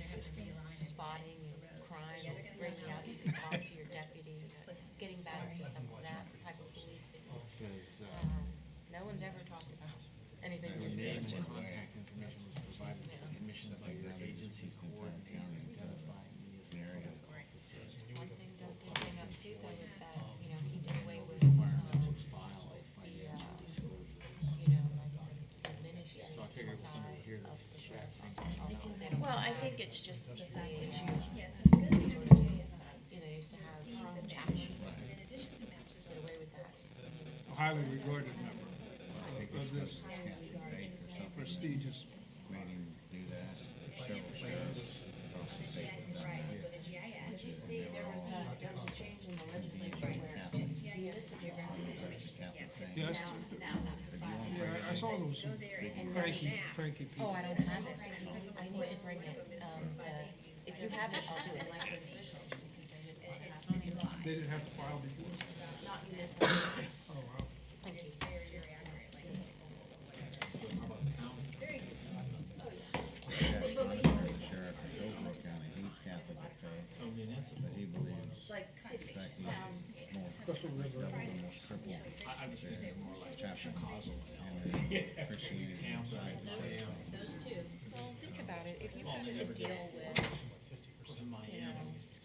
spotting crime, bringing out, you can talk to your deputies, getting back to some of that type of policing. No one's ever talked about anything Your with name it. and contact information was provided to the commission by your agency coordinator identifying me as an area officer. One thing to bring up too, though, is that, he did away with, To file a financial disclosure. like the ministry So I figured with somebody side here that of the sheriff's think office. Although they don't Well, I have think it's just the fact that you, they used to have chaplains. Did away with that. Highly regarded member I think of it's this because it's Captain Fate or something, prestigious. made him do that. Several sheriffs across the state have done that. Did you see, there was a change in the legislature where municipal officers. Yes, yeah, I saw those cranky Oh, people. I don't have it. I need to bring it. If you have it, I'll do it like an official, because they didn't want to have it. They didn't have to file before. Not municipal. Oh, wow. Thank you. Sheriff in Hillsborough County, he's Catholic of faith, So municipal. but he believes, Like in cities, fact, towns. he's more, Crystal River. almost triple I was thinking more like chaplain Chicago. and Christianity inside the state. Those two. Well, think about it. If you have to deal with,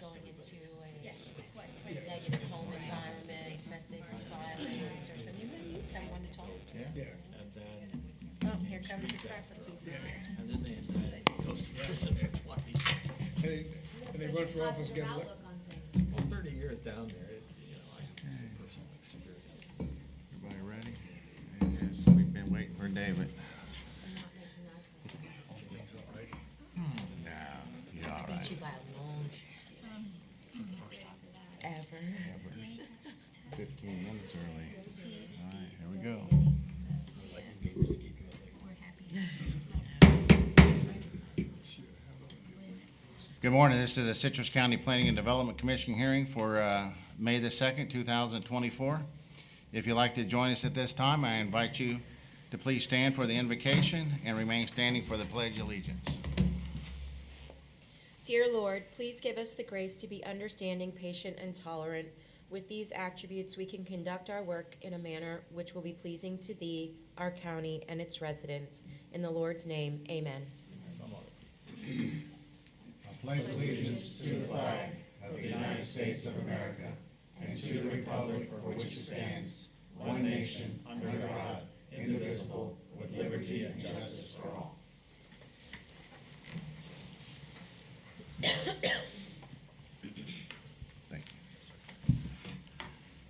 going into a negative home environment, domestic violence, or something, you might need someone to talk to. Yeah. And then, Oh, here comes the traffic keeper. and then they indicted, he goes to prison for 20 years. And they run for office, get elected. Well, 30 years down there, I have some personal experience. Everybody ready? Yes, we've been waiting for David. No, you're all Beat right. you by a long shot. Ever. 15 minutes early. All right, here we go. Good morning. This is the Citrus County Planning and Development Commission hearing for May the 2nd, 2024. If you'd like to join us at this time, I invite you to please stand for the invocation and remain standing for the Pledge of Allegiance. Dear Lord, please give us the grace to be understanding, patient, and tolerant. With these attributes, we can conduct our work in a manner which will be pleasing to Thee, our county, and its residents. In the Lord's name, amen. I pledge allegiance to the flag of the United States of America and to the republic for which it stands, one nation, under God, indivisible, with liberty and justice for all. Thank you.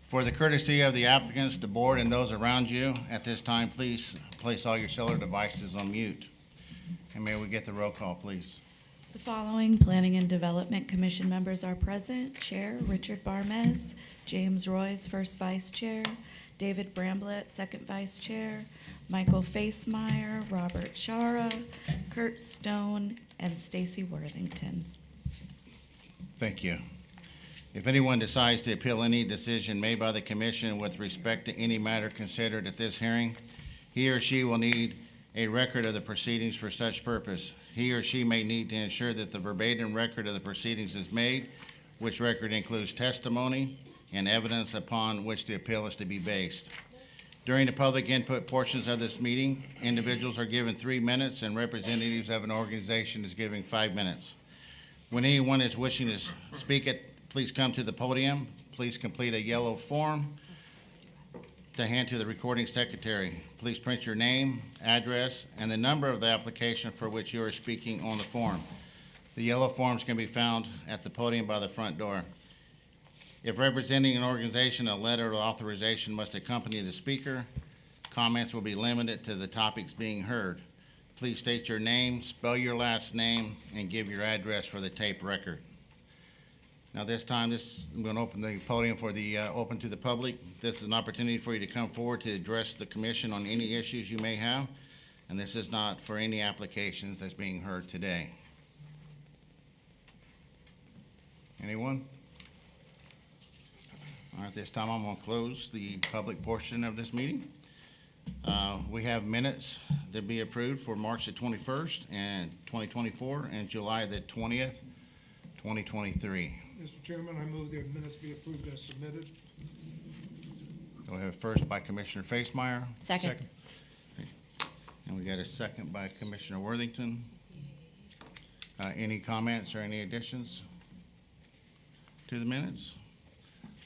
For the courtesy of the applicants, the board, and those around you, at this time, please place all your cellular devices on mute. And may we get the roll call, please? The following Planning and Development Commission members are present. Chair Richard Barmez, James Royce, first vice chair, David Bramblett, second vice chair, Michael Facemeyer, Robert Shara, Kurt Stone, and Stacy Worthington. Thank you. If anyone decides to appeal any decision made by the commission with respect to any matter considered at this hearing, he or she will need a record of the proceedings for such purpose. He or she may need to ensure that the verbatim record of the proceedings is made, which record includes testimony and evidence upon which the appeal is to be based. During the public input portions of this meeting, individuals are given 3 minutes and representatives of an organization is given 5 minutes. When anyone is wishing to speak, please come to the podium. Please complete a yellow form to hand to the recording secretary. Please print your name, address, and the number of the application for which you are speaking on the form. The yellow forms can be found at the podium by the front door. If representing an organization, a letter of authorization must accompany the speaker. Comments will be limited to the topics being heard. Please state your name, spell your last name, and give your address for the tape record. Now this time, I'm going to open the podium for the open to the public. This is an opportunity for you to come forward to address the commission on any issues you may have, and this is not for any applications that's being heard today. Anyone? All right, this time I'm going to close the public portion of this meeting. We have minutes to be approved for March the 21st and 2024 and July the 20th, 2023. Mr. Chairman, I move the minutes be approved as submitted. We have a first by Commissioner Facemeyer, Second. and we got a second by Commissioner Worthington. Any comments or any additions to the minutes?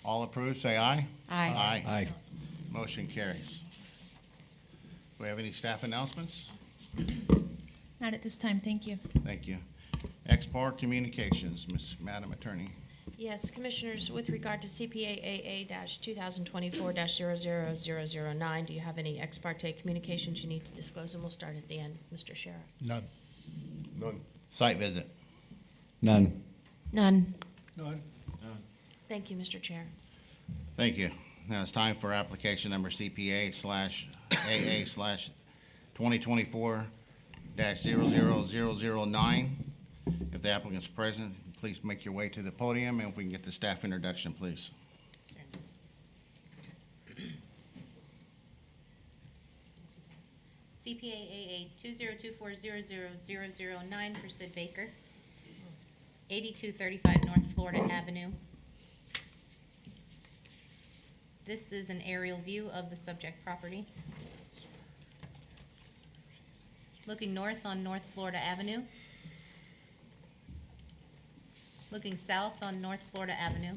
All approved, say aye. Aye. Aye. Motion carries. Do we have any staff announcements? Not at this time, thank you. Thank you. Expar Communications, Madam Attorney. Yes, Commissioners, with regard to CPA AA-2024-00009, do you have any ex parte communications you need to disclose? And we'll start at the end, Mr. Sheriff. None. Site visit. None. None. None. Thank you, Mr. Chair. Thank you. Now it's time for application number CPA/AA/2024-00009. If the applicant's present, please make your way to the podium, and if we can get the staff introduction, please. CPA AA 2024-000009 for Sid Baker, 8235 North Florida Avenue. This is an aerial view of the subject property. Looking north on North Florida Avenue. Looking south on North Florida Avenue.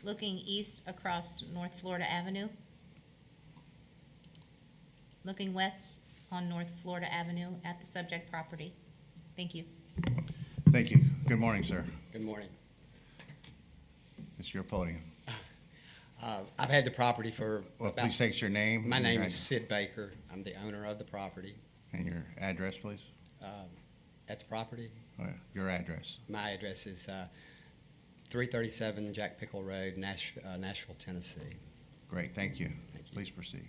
Looking east across North Florida Avenue. Looking west on North Florida Avenue at the subject property. Thank you. Thank you. Good morning, sir. Good morning. It's your podium. I've had the property for Well, about, please state your name. my and name your is Sid Baker. I'm the owner of the property. And your address, please. At the property, Your address. my address is 337 Jack Pickle Road, Nashville, Tennessee. Great, thank you. Thank you. Please proceed.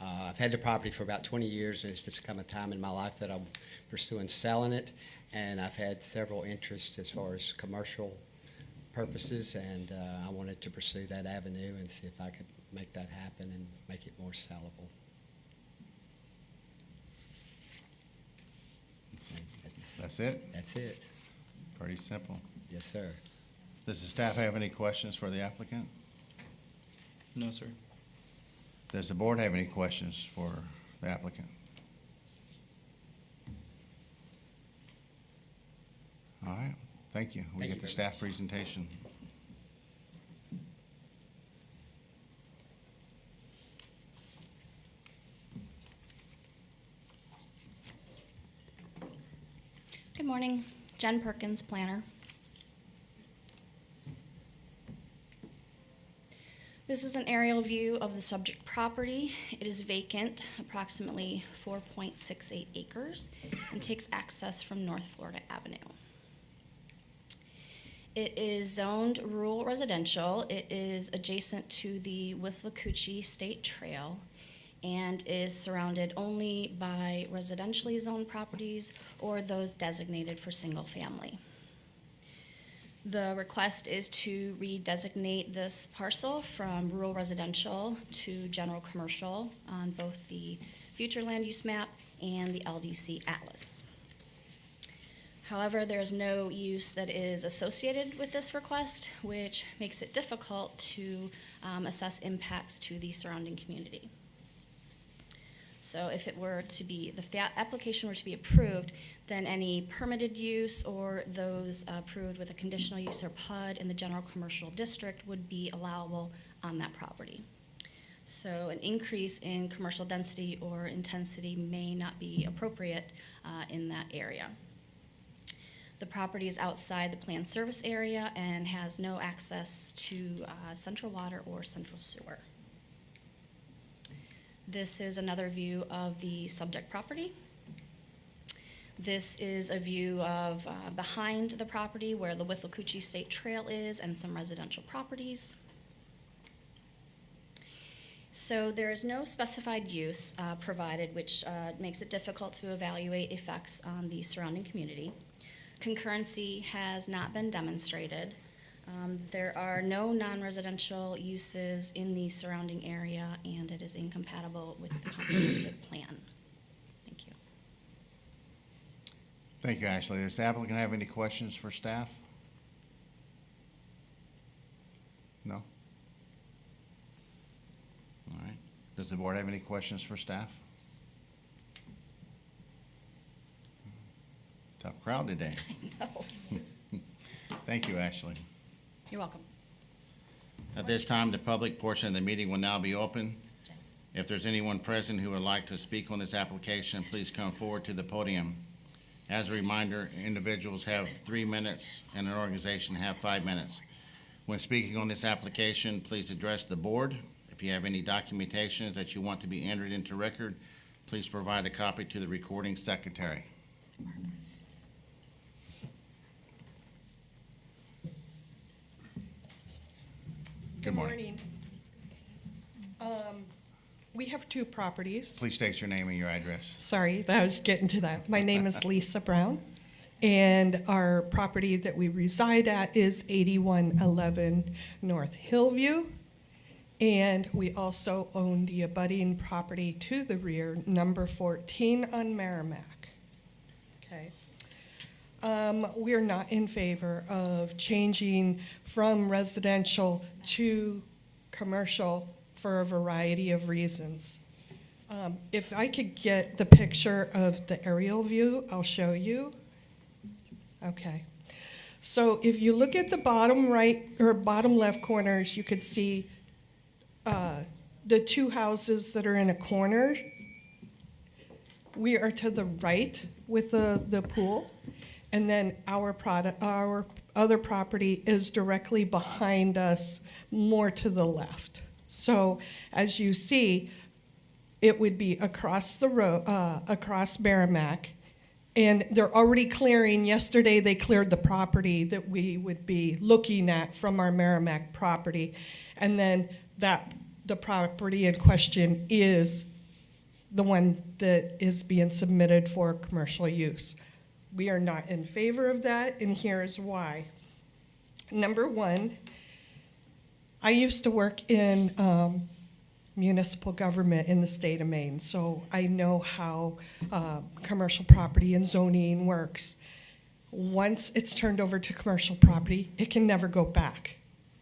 I've had the property for about 20 years, and it's just come a time in my life that I'm pursuing selling it, and I've had several interests as far as commercial purposes, and I wanted to pursue that avenue and see if I could make that happen and make it more sellable. That's it? That's it. Pretty simple. Yes, sir. Does the staff have any questions for the applicant? No, sir. Does the board have any questions for the applicant? All right, thank you. We Thank get you the very staff presentation. Good morning, Jen Perkins, planner. This is an aerial view of the subject property. It is vacant, approximately 4.68 acres, and takes access from North Florida Avenue. It is zoned rural residential. It is adjacent to the Withlacoochee State Trail and is surrounded only by residentially zoned properties or those designated for single family. The request is to redesignate this parcel from rural residential to general commercial on both the future land use map and the LDC Atlas. However, there is no use that is associated with this request, which makes it difficult to assess impacts to the surrounding community. So if the application were to be approved, then any permitted use or those approved with a conditional use or PUD in the general commercial district would be allowable on that property. So an increase in commercial density or intensity may not be appropriate in that area. The property is outside the planned service area and has no access to central water or central sewer. This is another view of the subject property. This is a view of behind the property where the Withlacoochee State Trail is and some residential properties. So there is no specified use provided, which makes it difficult to evaluate effects on the surrounding community. Concurrency has not been demonstrated. There are no non-residential uses in the surrounding area, and it is incompatible with the comprehensive plan. Thank you. Thank you, Ashley. Does the applicant have any questions for staff? No? All right. Does the board have any questions for staff? Tough crowd today. No. Thank you, Ashley. You're welcome. At this time, the public portion of the meeting will now be open. If there's anyone present who would like to speak on this application, please come forward to the podium. As a reminder, individuals have 3 minutes and an organization have 5 minutes. When speaking on this application, please address the board. If you have any documentation that you want to be entered into record, please provide a copy to the recording secretary. Good morning. We have 2 properties. Please state your name and your address. Sorry, I was getting to that. My name is Lisa Brown, and our property that we reside at is 8111 North Hillview. And we also own the abutting property to the rear, number 14 on Merrimack. Okay. We're not in favor of changing from residential to commercial for a variety of reasons. If I could get the picture of the aerial view, I'll show you. Okay. So if you look at the bottom right or bottom left corners, you could see the 2 houses that are in a corner. We are to the right with the pool. And then our other property is directly behind us, more to the left. So as you see, it would be across the road, across Merrimack, and they're already clearing. Yesterday, they cleared the property that we would be looking at from our Merrimack property, and then the property in question is the one that is being submitted for commercial use. We are not in favor of that, and here's why. Number one, I used to work in municipal government in the state of Maine, so I know how commercial property and zoning works. Once it's turned over to commercial property, it can never go back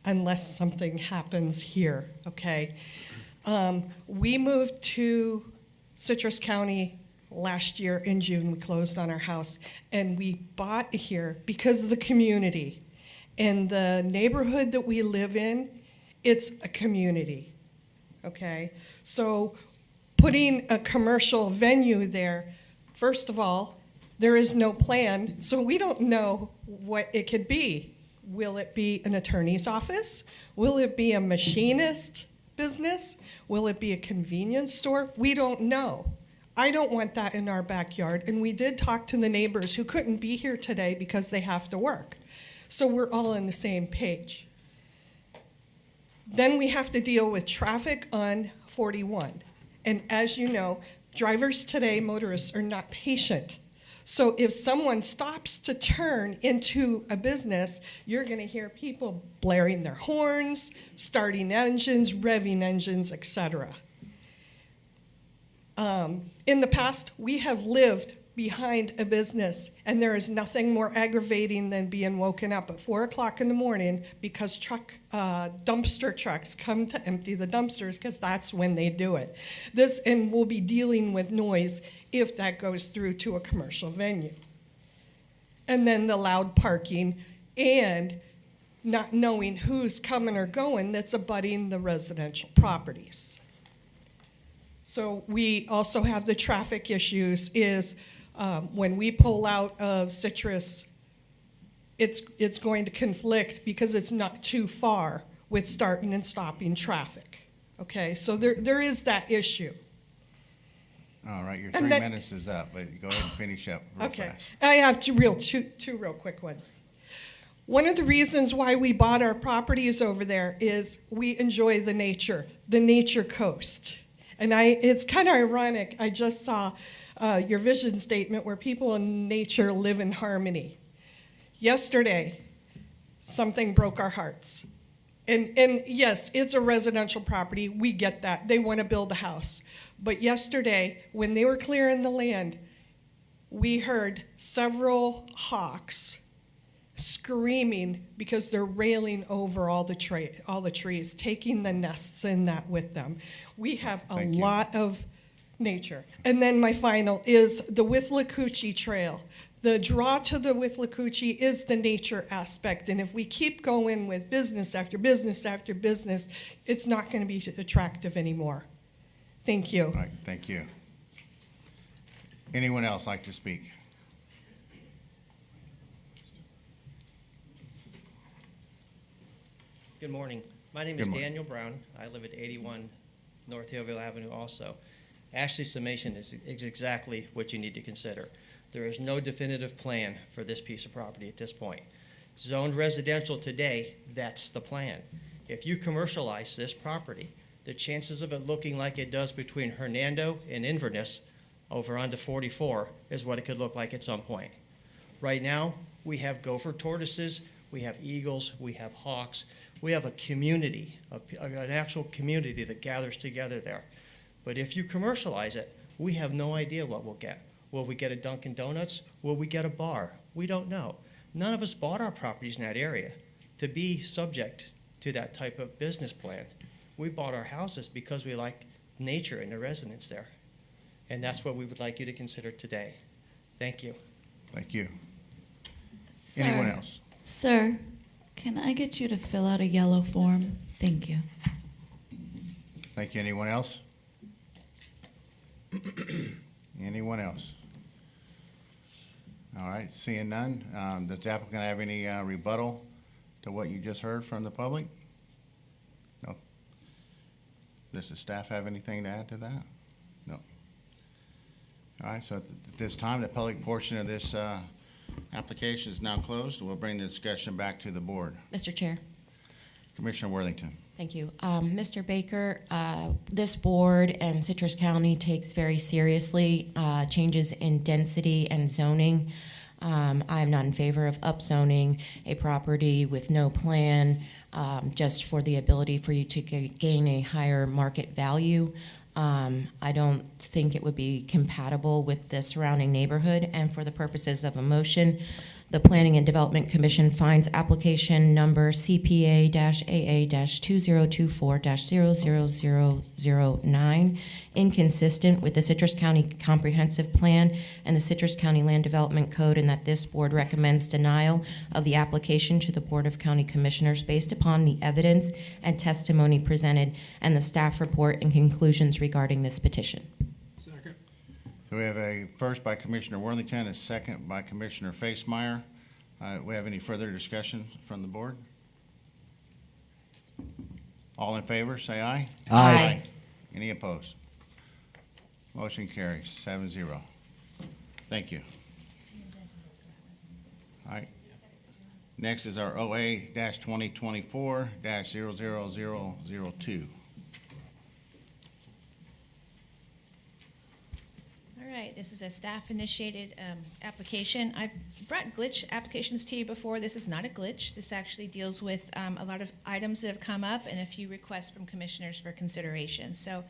unless something happens here, okay? We moved to Citrus County last year in June. We closed on our house, and we bought here because of the community. And the neighborhood that we live in, it's a community, okay? So putting a commercial venue there, first of all, there is no plan, so we don't know what it could be. Will it be an attorney's office? Will it be a machinist business? Will it be a convenience store? We don't know. I don't want that in our backyard, and we did talk to the neighbors who couldn't be here today because they have to work. So we're all on the same page. Then we have to deal with traffic on 41. And as you know, drivers today, motorists, are not patient. So if someone stops to turn into a business, you're going to hear people blaring their horns, starting engines, revving engines, etc. In the past, we have lived behind a business, and there is nothing more aggravating than being woken up at 4 o'clock in the morning because dumpster trucks come to empty the dumpsters, because that's when they do it. And we'll be dealing with noise if that goes through to a commercial venue. And then the loud parking and not knowing who's coming or going that's abutting the residential properties. So we also have the traffic issues when we pull out of Citrus, it's going to conflict because it's not too far with starting and stopping traffic. Okay, so there is that issue. All right, your 3 minutes is up, but go ahead and finish up real fast. I have two real quick ones. One of the reasons why we bought our properties over there is we enjoy the nature coast. And it's kind of ironic, I just saw your vision statement where people in nature live in harmony. Yesterday, something broke our hearts. And yes, it's a residential property, we get that, they want to build a house. But yesterday, when they were clearing the land, we heard several hawks screaming because they're railing over all the trees, taking the nests in that with them. We have a Thank you. lot of nature. And then my final is the Withlacoochee Trail. The draw to the Withlacoochee is the nature aspect, and if we keep going with business after business after business, it's not going to be attractive anymore. Thank you. All right, thank you. Anyone else like to speak? Good morning. My name Good is morning. Daniel Brown. I live at 81 North Hillville Avenue also. Ashley's summation is exactly what you need to consider. There is no definitive plan for this piece of property at this point. Zoned residential today, that's the plan. If you commercialize this property, the chances of it looking like it does between Hernando and Inverness over onto 44 is what it could look like at some point. Right now, we have gopher tortoises, we have eagles, we have hawks, we have a community, an actual community that gathers together there. But if you commercialize it, we have no idea what we'll get. Will we get a Dunkin' Donuts? Will we get a bar? We don't know. None of us bought our properties in that area to be subject to that type of business plan. We bought our houses because we like nature and the residents there. And that's what we would like you to consider today. Thank you. Thank you. Sir, Anyone else? Sir, can I get you to fill out a yellow form? Thank you. Thank you. Anyone else? Anyone else? All right, seeing none, does the applicant have any rebuttal to what you just heard from the public? No. Does the staff have anything to add to that? No. All right, so at this time, the public portion of this application is now closed. We'll bring the discussion back to the board. Mr. Chair. Commissioner Worthington. Thank you. Mr. Baker, this board and Citrus County takes very seriously changes in density and zoning. I am not in favor of upzoning a property with no plan just for the ability for you to gain a higher market value. I don't think it would be compatible with the surrounding neighborhood, and for the purposes of a motion, the Planning and Development Commission finds application number CPA-AA-2024-00009 inconsistent with the Citrus County Comprehensive Plan and the Citrus County Land Development Code, and that this board recommends denial of the application to the Board of County Commissioners based upon the evidence and testimony presented and the staff report and conclusions regarding this petition. Second. So we have a first by Commissioner Worthington, a second by Commissioner Facemeyer. We have any further discussion from the board? All in favor, say aye. Aye. Any opposed? Motion carries 7-0. Thank you. All right. Next is our OA-2024-00002. All right, this is a staff-initiated application. I've brought glitch applications to you before. This is not a glitch. This actually deals with a lot of items that have come up and a few requests from commissioners for consideration. So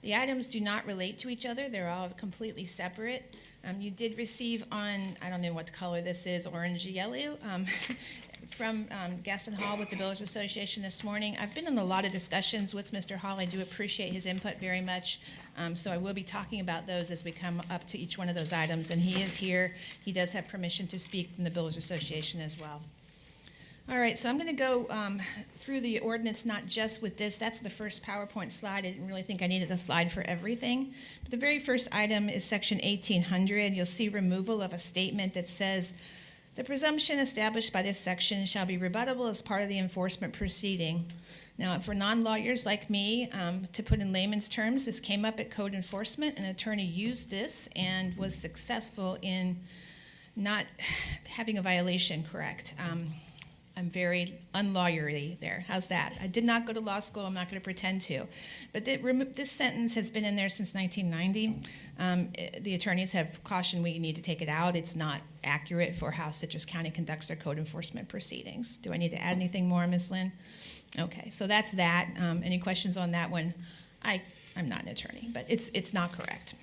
the items do not relate to each other. They're all completely separate. You did receive on, I don't know what color this is, orange yellow, from Gaston Hall with the Builders Association this morning. I've been in a lot of discussions with Mr. Hall. I do appreciate his input very much. So I will be talking about those as we come up to each one of those items. And he is here. He does have permission to speak from the Builders Association as well. All right, so I'm going to go through the ordinance, not just with this. That's the first PowerPoint slide. I didn't really think I needed a slide for everything. But the very first item is section 1800. You'll see removal of a statement that says, the presumption established by this section shall be rebuttable as part of the enforcement proceeding. Now, for non-lawyers like me, to put in layman's terms, this came up at code enforcement. An attorney used this and was successful in not having a violation correct. I'm very unlawyerly there. How's that? I did not go to law school. I'm not going to pretend to. But this sentence has been in there since 1990. The attorneys have cautioned we need to take it out. It's not accurate for how Citrus County conducts their code enforcement proceedings. Do I need to add anything more, Ms. Lynn? Okay, so that's that. Any questions on that one? I'm not an attorney, but it's not correct.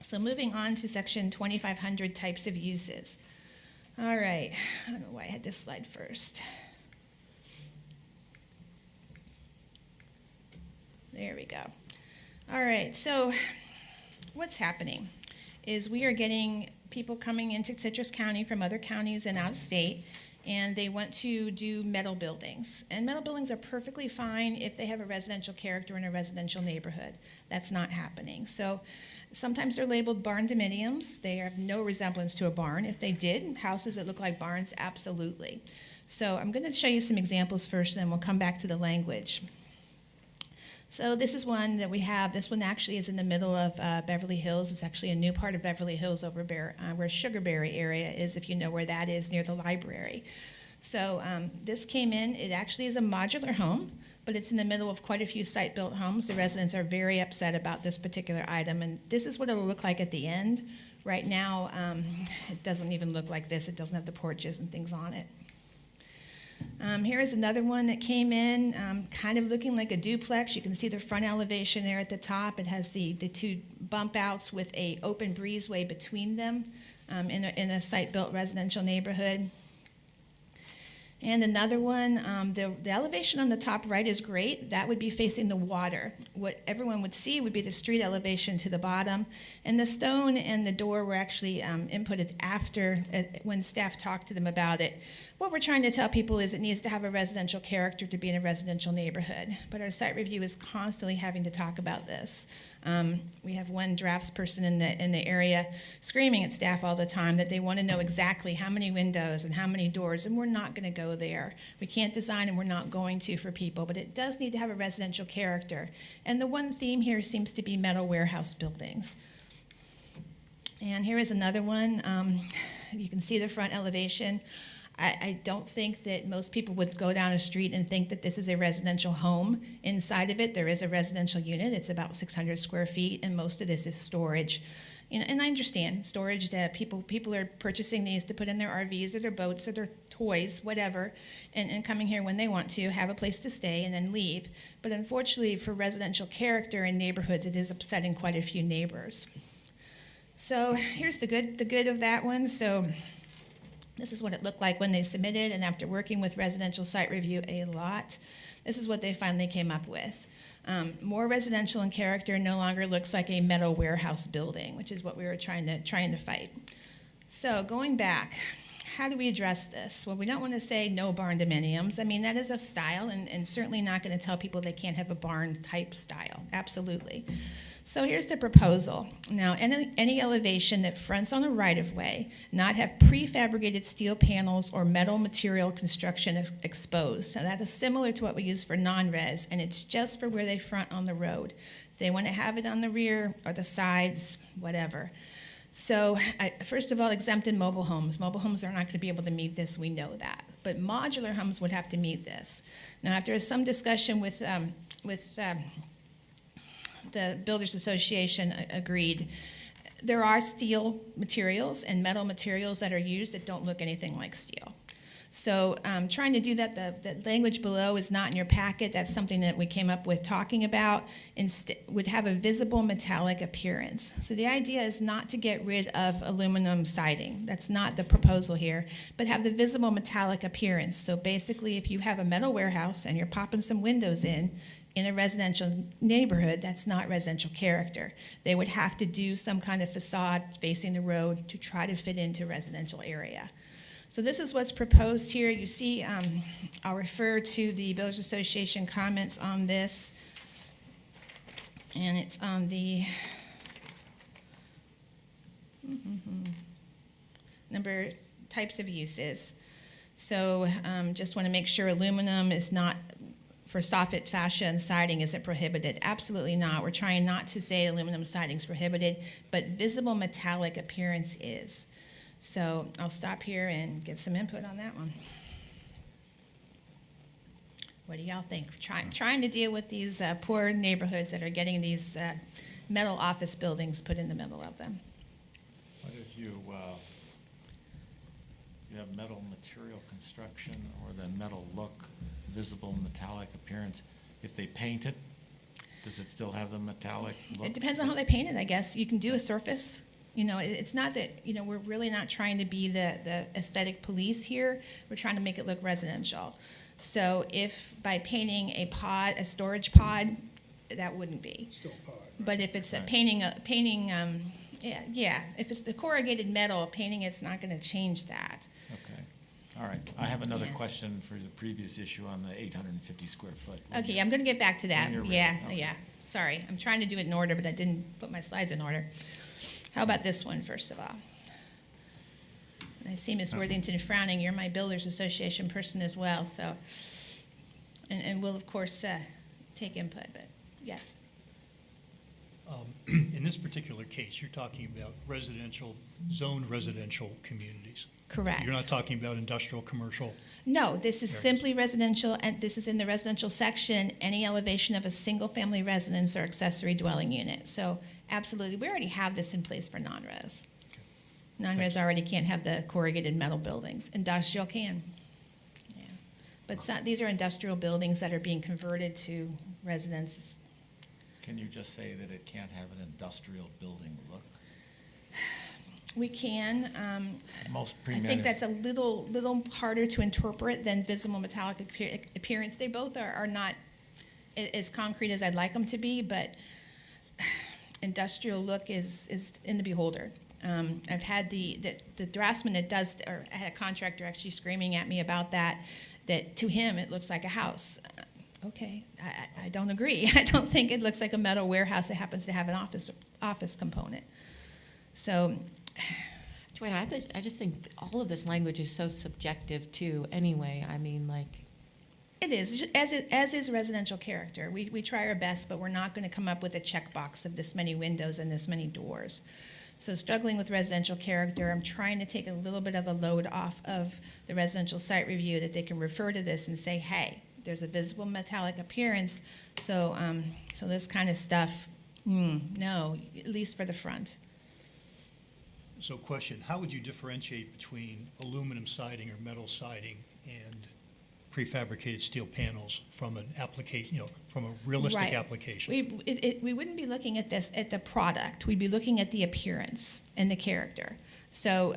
So moving on to section 2500, types of uses. All right, I don't know why I had this slide first. There we go. All right, so what's happening is we are getting people coming into Citrus County from other counties and out of state, and they want to do metal buildings. And metal buildings are perfectly fine if they have a residential character in a residential neighborhood. That's not happening. So sometimes they're labeled barn dominiums. They have no resemblance to a barn. If they did, houses that look like barns, absolutely. So I'm going to show you some examples first, and then we'll come back to the language. So this is one that we have. This one actually is in the middle of Beverly Hills. It's actually a new part of Beverly Hills over where Sugarberry area is, if you know where that is, near the library. So this came in. It actually is a modular home, but it's in the middle of quite a few site-built homes. The residents are very upset about this particular item, and this is what it'll look like at the end. Right now, it doesn't even look like this. It doesn't have the porches and things on it. Here is another one that came in, kind of looking like a duplex. You can see the front elevation there at the top. It has the two bump outs with a open breezeway between them in a site-built residential neighborhood. And another one, the elevation on the top right is great. That would be facing the water. What everyone would see would be the street elevation to the bottom. And the stone and the door were actually inputted after when staff talked to them about it. What we're trying to tell people is it needs to have a residential character to be in a residential neighborhood. But our site review is constantly having to talk about this. We have one draftsperson in the area screaming at staff all the time that they want to know exactly how many windows and how many doors, and we're not going to go there. We can't design, and we're not going to for people, but it does need to have a residential character. And the one theme here seems to be metal warehouse buildings. And here is another one. You can see the front elevation. I don't think that most people would go down a street and think that this is a residential home. Inside of it, there is a residential unit. It's about 600 square feet, and most of this is storage. And I understand storage, that people are purchasing these to put in their RVs or their boats or their toys, whatever, and coming here when they want to, have a place to stay, and then leave. But unfortunately, for residential character in neighborhoods, it is upsetting quite a few neighbors. So here's the good of that one. So this is what it looked like when they submitted, and after working with residential site review a lot, this is what they finally came up with. More residential in character, no longer looks like a metal warehouse building, which is what we were trying to fight. So going back, how do we address this? Well, we don't want to say no barn dominiums. I mean, that is a style, and certainly not going to tell people they can't have a barn type style. Absolutely. So here's the proposal. Now, any elevation that fronts on a right-of-way not have prefabricated steel panels or metal material construction exposed. Now, that is similar to what we use for non-res, and it's just for where they front on the road. If they want to have it on the rear or the sides, whatever. So, first of all, exempted mobile homes. Mobile homes are not going to be able to meet this, we know that. But modular homes would have to meet this. Now, after some discussion with the Builders Association agreed, there are steel materials and metal materials that are used that don't look anything like steel. So trying to do that, the language below is not in your packet. That's something that we came up with talking about. Would have a visible metallic appearance. So the idea is not to get rid of aluminum siding. That's not the proposal here, but have the visible metallic appearance. So basically, if you have a metal warehouse and you're popping some windows in a residential neighborhood, that's not residential character. They would have to do some kind of facade facing the road to try to fit into a residential area. So this is what's proposed here. You see, I'll refer to the Builders Association comments on this, and it's on the number types of uses. So just want to make sure aluminum is not, for soffit, fascia, and siding isn't prohibited. Absolutely not. We're trying not to say aluminum siding is prohibited, but visible metallic appearance is. So I'll stop here and get some input on that one. What do y'all think? Trying to deal with these poor neighborhoods that are getting these metal office buildings put in the middle of them. What if you have metal material construction or the metal look, visible metallic appearance? If they paint it, does it still have the metallic look? It depends on how they paint it, I guess. You can do a surface. You know, it's not that, you know, we're really not trying to be the aesthetic police here. We're trying to make it look residential. So if by painting a pod, a storage pod, that wouldn't be. Still pod. But if it's Right. if it's the corrugated metal, painting it's not gonna change that. Okay, all right. I have another Yeah. question for the previous issue on the 850 square foot. Okay, I'm gonna get back to that. When you're ready. Yeah, Okay. yeah, sorry. I'm trying to do it in order, but I didn't put my slides in order. How about this one, first of all? I see Ms. Worthington frowning. You're my Builders Association person as well, so, and we'll, of course, take input, but, yes. In this particular case, you're talking about zoned residential communities. Correct. You're not talking about industrial, commercial. No, this is Areas. simply residential, and this is in the residential section, any elevation of a single-family residence or accessory dwelling unit. So absolutely, we already have this in place for non-res. Non-res already can't have the corrugated metal buildings. Industrial can. Yeah. But these are industrial buildings that are being converted to residences. Can you just say that it can't have an industrial building look? We can. Most I think that's a little harder to interpret than visible metallic appearance. They both are not as concrete as I'd like them to be, but industrial look is in the beholder. I've had the draftsman that does, or I had a contractor actually screaming at me about that to him it looks like a house. Okay, I don't agree. I don't think it looks like a metal warehouse that happens to have an office component. So, Joanna, I just think all of this language is so subjective too, anyway. I mean, like. it is, as is residential character. We try our best, but we're not going to come up with a checkbox of this many windows and this many doors. So struggling with residential character, I'm trying to take a little bit of the load off of the residential site review that they can refer to this and say, hey, there's a visible metallic appearance, so this kind of stuff, no, at least for the front. So question, how would you differentiate between aluminum siding or metal siding and prefabricated steel panels from an application, from a realistic Right. application? We wouldn't be looking at this at the product. We'd be looking at the appearance and the character. So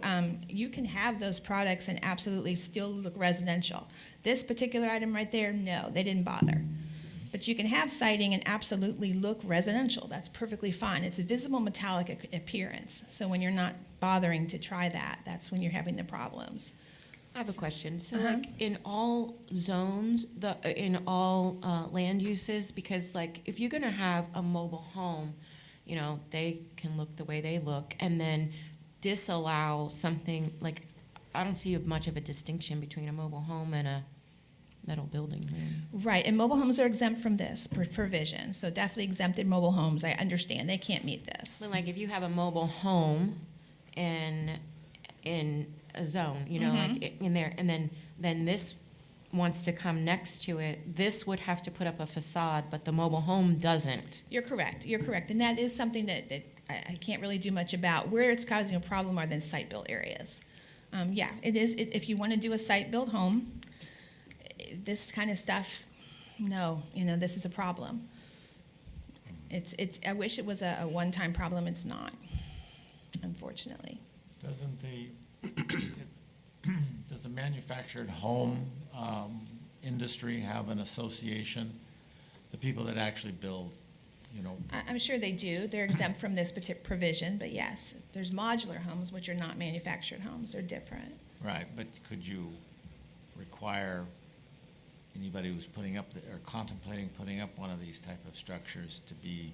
you can have those products and absolutely still look residential. This particular item right there, no, they didn't bother. But you can have siding and absolutely look residential. That's perfectly fine. It's a visible metallic appearance. So when you're not bothering to try that, that's when you're having the problems. I have a question. So like in all zones, in all land uses, because like if you're gonna have a mobile home, they can look the way they look, and then disallow something, like I don't see much of a distinction between a mobile home and a metal building. Right, and mobile homes are exempt from this provision, so definitely exempted mobile homes. I understand, they can't meet this. So like if you have a mobile home in a zone, like in there, and then this wants to come next to it, this would have to put up a facade, but the mobile home doesn't. You're correct, and that is something that I can't really do much about. Where it's causing a problem are then site-built areas. Yeah, it is, if you want to do a site-built home, this kind of stuff, no, this is a problem. I wish it was a one-time problem, it's not, unfortunately. Doesn't does the manufactured home industry have an association? The people that actually build, I'm sure they do. They're exempt from this particular provision, but yes, there's modular homes, which are not manufactured homes. They're different. Right, but could you require anybody who's putting up or contemplating putting up one of these type of structures to be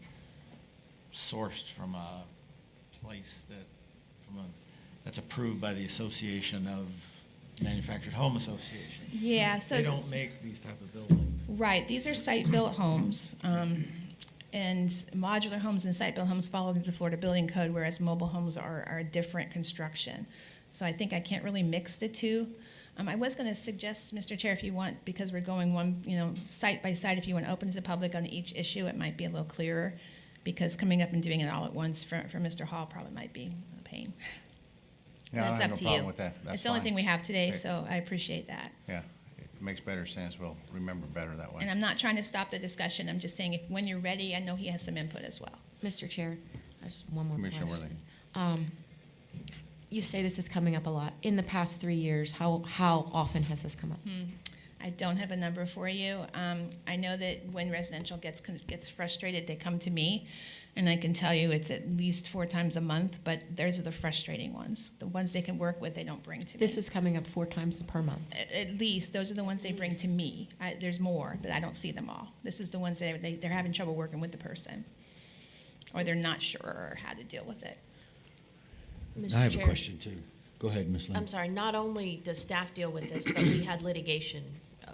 sourced from a place that's approved by the Association of Manufactured Home Association? Yeah, so they don't make these type of buildings. Right, these are site-built homes, and modular homes and site-built homes follow the Florida Building Code, whereas mobile homes are a different construction. So I think I can't really mix the two. I was going to suggest, Mr. Chair, if you want, because we're going one, site by site, if you want to open to the public on each issue, it might be a little clearer, because coming up and doing it all at once for Mr. Hall probably might be a pain. Yeah, I It's don't have up no to problem you. with that. That's It's the only fine. thing we have today, Okay. so I appreciate that. Yeah, it makes better sense. We'll remember better that way. And I'm not trying to stop the discussion, I'm just saying if, when you're ready, I know he has some input as well. Mr. Chair, just one more Commissioner question. Worthing. You say this is coming up a lot. In the past 3 years, how often has this come up? I don't have a number for you. I know that when residential gets frustrated, they come to me, and I can tell you it's at least 4 times a month, but those are the frustrating ones. The ones they can work with, they don't bring to me. This is coming up 4 times per month. At least, those are the ones they bring to me. There's more, but I don't see them all. This is the ones that they're having trouble working with the person, or they're not sure how to deal with it. I have a question too. Go ahead, Ms. Lynn. I'm sorry, not only does staff deal with this, but we had litigation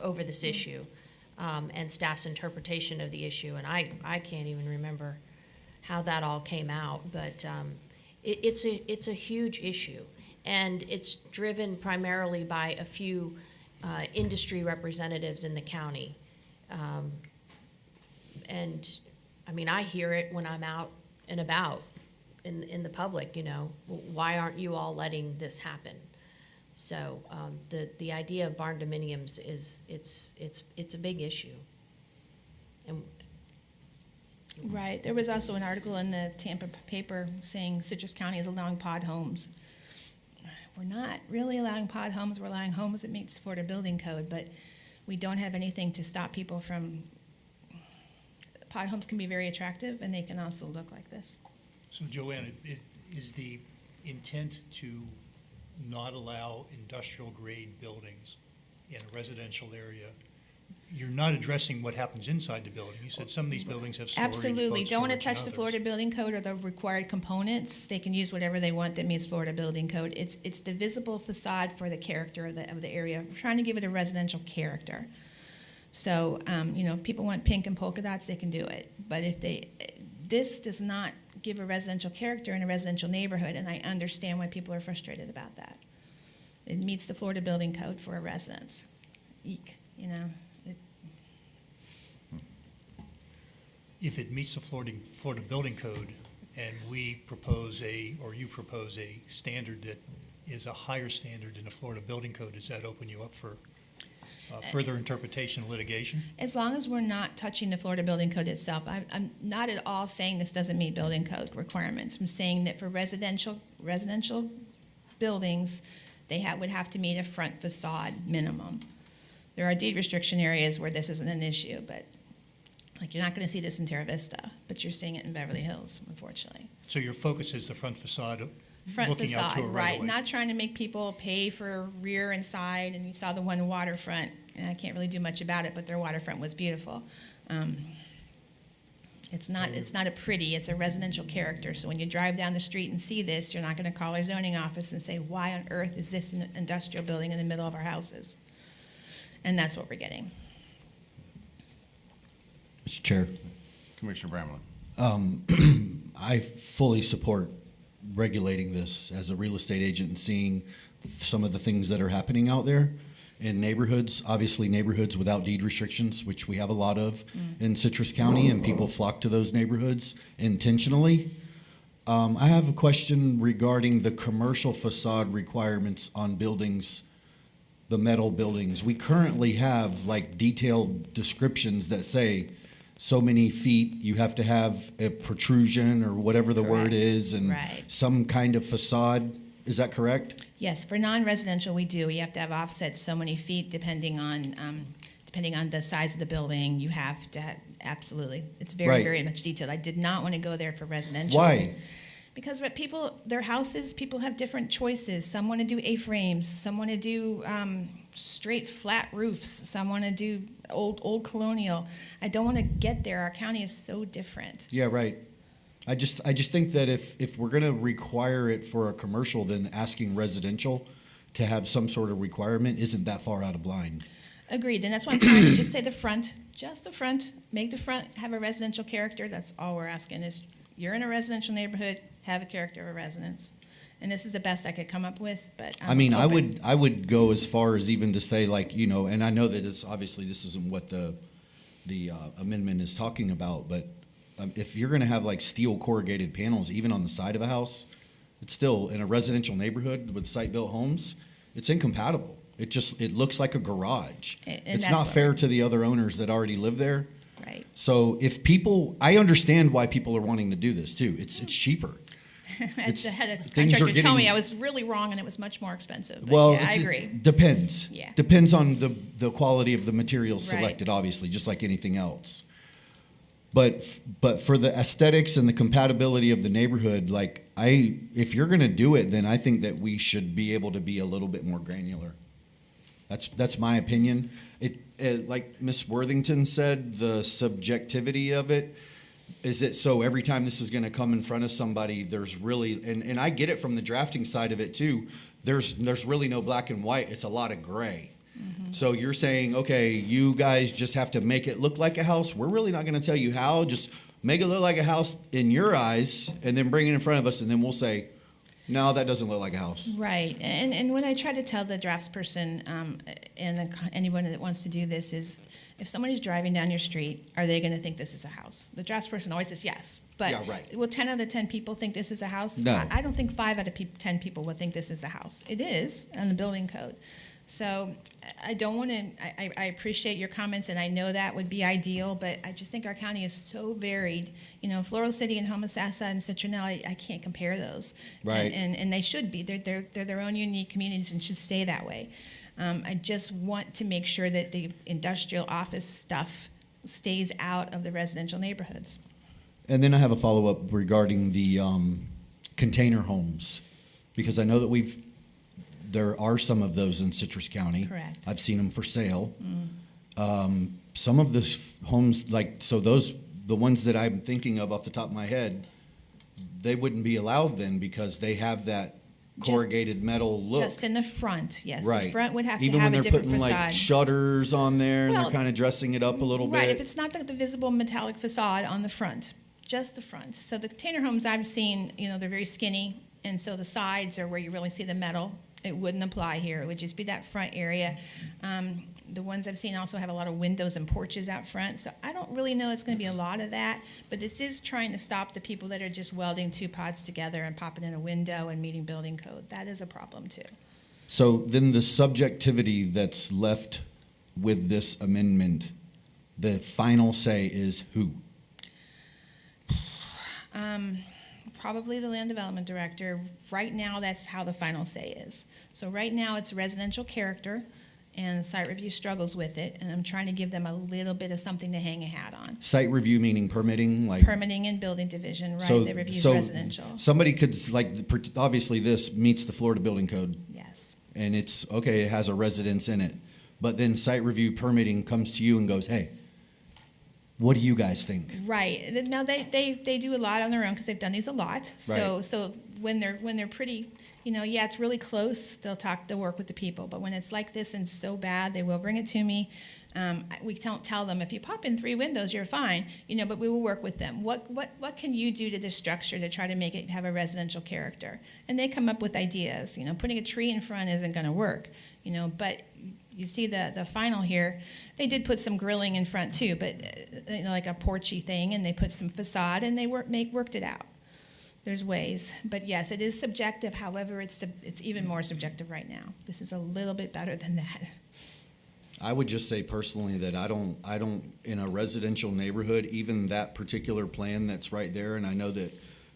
over this issue, and staff's interpretation of the issue, and I can't even remember how that all came out, but it's a huge issue, and it's driven primarily by a few industry representatives in the county. And, I mean, I hear it when I'm out and about in the public, why aren't you all letting this happen? So the idea of barn dominiums it's a big issue. And Right. There was also an article in the Tampa paper saying Citrus County is allowing pod homes. We're not really allowing pod homes. We're allowing homes that meet Florida Building Code, but we don't have anything to stop people from. Pod homes can be very attractive, and they can also look like this. So Joanna, is the intent to not allow industrial-grade buildings in a residential area? You're not addressing what happens inside the building. You said some of these buildings have storage, Absolutely. boat Don't want to storage, touch and the others. Florida Building Code or the required components. They can use whatever they want that meets Florida Building Code. It's the visible facade for the character of the area. We're trying to give it a residential character. So, if people want pink and polka dots, they can do it. But this does not give a residential character in a residential neighborhood, and I understand why people are frustrated about that. It meets the Florida Building Code for a residence. Eek, If it meets the Florida Building Code and you propose a standard that is a higher standard than the Florida Building Code, does that open you up for further interpretation and litigation? As long as we're not touching the Florida Building Code itself, I'm not at all saying this doesn't meet building code requirements. I'm saying that for residential buildings, they would have to meet a front facade minimum. There are deed restriction areas where this isn't an issue, but you're not going to see this in Terra Vista, but you're seeing it in Beverly Hills, unfortunately. So your focus is the front facade, Front looking out to facade, a right? right-of-way. Not trying to make people pay for rear and side, and you saw the one waterfront, and I can't really do much about it, but their waterfront was beautiful. It's not a pretty, it's a residential character, so when you drive down the street and see this, you're not gonna call our zoning office and say, why on earth is this an industrial building in the middle of our houses? And that's what we're getting. Mr. Chair, Commissioner Bramlett. I fully support regulating this as a real estate agent and seeing some of the things that are happening out there in neighborhoods, obviously neighborhoods without deed restrictions, which we have a lot of in Citrus County, and people flock to those neighborhoods intentionally. I have a question regarding the commercial facade requirements on buildings, the metal buildings. We currently have detailed descriptions that say so many feet, you have to have a protrusion or whatever the word Correct. is, and Right. some kind of facade. Is that correct? Yes, for non-residential, we do. You have to have offsets so many feet depending on the size of the building. You have to, absolutely. It's very, Right. very much detailed. I did not want to go there for residential. Why? Because their houses, people have different choices. Some want to do A-frames, some want to do straight flat roofs, some want to do old colonial. I don't want to get there. Our county is so different. Yeah, right. I just think that if we're gonna require it for a commercial, then asking residential to have some sort of requirement isn't that far out of line. Agreed, and that's why I'm trying to just say the front, just the front, make the front have a residential character. That's all we're asking is, you're in a residential neighborhood, have a character of a residence. And this is the best I could come up with, but I mean, I open. would go as far as even to say, like, you know, and I know that it's obviously this isn't what the amendment is talking about, but if you're going to have like steel corrugated panels even on the side of a house, it's still in a residential neighborhood with site-built homes, it's incompatible. It looks like a garage. And It's that's not what fair to the other owners that already live there. Right. So if people, I understand why people are wanting to do this too. It's cheaper. I had a things are contractor tell me getting- I was really wrong and it was much more expensive. But Well, yeah, I it agree. depends. Yeah. Depends on the quality of the materials Right. selected, obviously, just like anything else. But for the aesthetics and the compatibility of the neighborhood, like if you're going to do it, then I think that we should be able to be a little bit more granular. That's my opinion. Like Miss Worthington said, the subjectivity of it is it so every time this is going to come in front of somebody, there's really and I get it from the drafting side of it too. There's really no black and white. It's a lot of gray. So you're saying, okay, you guys just have to make it look like a house. We're really not going to tell you how. Just make it look like a house in your eyes, and then bring it in front of us, and then we'll say, no, that doesn't look like a house. Right, and what I try to tell the draftsperson anyone that wants to do this is, if somebody's driving down your street, are they going to think this is a house? The draftsperson always says yes, but Yeah, right. will 10 out of 10 people think this is a house? No. I don't think 5 out of 10 people will think this is a house. It is on the building code. So I don't want to, I appreciate your comments, and I know that would be ideal, but I just think our county is so varied. You know, Floral City and Homosassa and Citronelle, I can't compare those. Right. And they should be. They're their own unique communities and should stay that way. I just want to make sure that the industrial office stuff stays out of the residential neighborhoods. And then I have a follow-up regarding the container homes, because I know that there are some of those in Citrus County. Correct. I've seen them for sale. Some of the homes, the ones that I'm thinking of off the top of my head, they wouldn't be allowed then because they have that corrugated metal look. Just in the front, yes. Right. The front would have Even to have when a they're different putting facade. like shutters on there and Well, they're kind of dressing it up a little Right, if bit. it's not the visible metallic facade on the front, just the front. So the container homes I've seen, they're very skinny, and so the sides are where you really see the metal. It wouldn't apply here. It would just be that front area. The ones I've seen also have a lot of windows and porches out front, so I don't really know it's going to be a lot of that, but this is trying to stop the people that are just welding 2 pods together and popping in a window and meeting building code. That is a problem too. So then the subjectivity that's left with this amendment, the final say is who? Probably the land development director. Right now, that's how the final say is. So right now, it's residential character, and site review struggles with it, and I'm trying to give them a little bit of something to hang a hat on. Site review meaning permitting, like Permitting and building division, right, that reviews residential. Somebody could, obviously this meets the Florida Building Code, Yes, and it's, okay, it has a residence in it. But then site review permitting comes to you and goes, hey, what do you guys think? right. Now, they do a lot on their own because they've done these a lot. So, Right. so when they're pretty, yeah, it's really close, they'll work with the people. But when it's like this and so bad, they will bring it to me. We don't tell them, if you pop in 3 windows, you're fine, but we will work with them. What can you do to this structure to try to make it have a residential character? And they come up with ideas. Putting a tree in front isn't going to work, but you see the final here, they did put some grilling in front too, but like a porchy thing, and they put some facade, and they worked it out. There's ways, but yes, it is subjective. However, it's even more subjective right now. This is a little bit better than that. I would just say personally that I don't in a residential neighborhood, even that particular plan that's right there, and I know that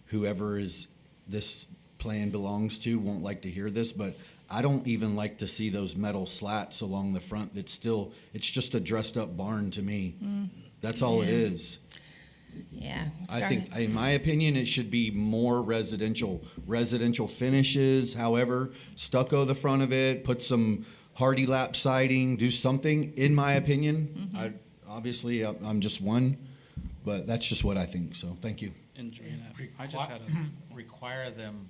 whoever this plan belongs to won't like to hear this, but I don't even like to see those metal slats along the front. It's just a dressed up barn to me. That's all it Yeah. is. Yeah. I think, in my opinion, it should be more residential finishes, however, stucco the front of it, put some hardy lap siding, do something, in my opinion. Obviously, I'm just one, but that's just what I think, so thank you. And I just had require them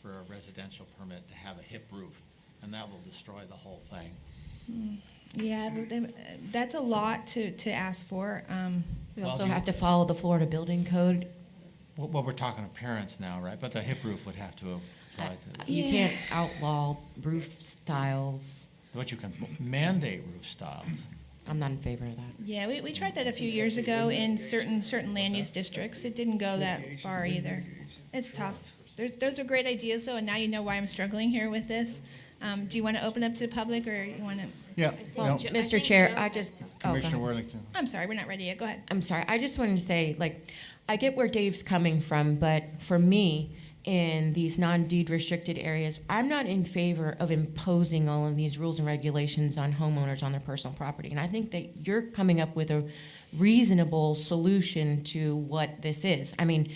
for a residential permit to have a hip roof, and that will destroy the whole thing. Yeah, that's a lot to ask for. We also have to follow the Florida Building Code. Well, we're talking appearance now, right? But the hip roof would have to apply to. You can't outlaw roof styles. But you can mandate roof styles. I'm not in favor of that. Yeah, we tried that a few years ago in certain land use districts. It didn't go that far either. It's tough. Those are great ideas, though, and now you know why I'm struggling here with this. Do you want to open up to the public, or you want to? Yeah, Well, no, Mr. Chair, I just. go Commissioner ahead. Worthington. I'm sorry, we're not ready yet. Go ahead. I'm sorry. I just wanted to say, like, I get where Dave's coming from, but for me, in these non-deed restricted areas, I'm not in favor of imposing all of these rules and regulations on homeowners on their personal property. And I think that you're coming up with a reasonable solution to what this is. I mean,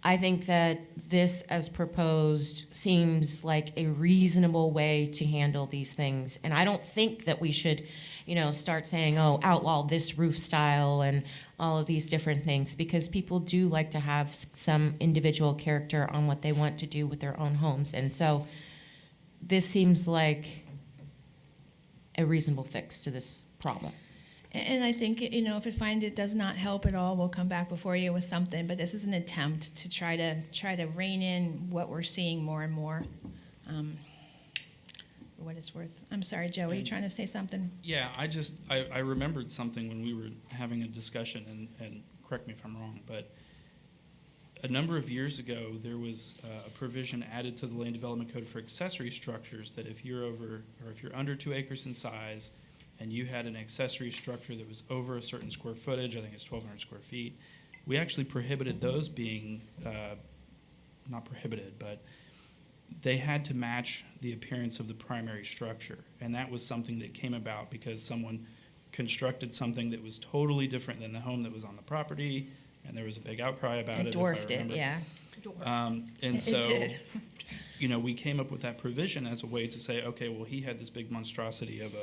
I think that this, as proposed, seems like a reasonable way to handle these things. And I don't think that we should, start saying, oh, outlaw this roof style and all of these different things, because people do like to have some individual character on what they want to do with their own homes. And so this seems like a reasonable fix to this problem. And I think, if we find it does not help at all, we'll come back before you with something. But this is an attempt to try to rein in what we're seeing more and more. For what it's worth. I'm sorry, Joe, were you trying to say something? Yeah, I remembered something when we were having a discussion, and correct me if I'm wrong, but a number of years ago, there was a provision added to the Land Development Code for accessory structures that if you're under 2 acres in size, and you had an accessory structure that was over a certain square footage, I think it's 1,200 square feet, we actually prohibited those being, not prohibited, but they had to match the appearance of the primary structure. And that was something that came about because someone constructed something that was totally different than the home that was on the property, and there was a big outcry about it. It dwarfed it, yeah. And so, It did. We came up with that provision as a way to say, okay, well, he had this big monstrosity of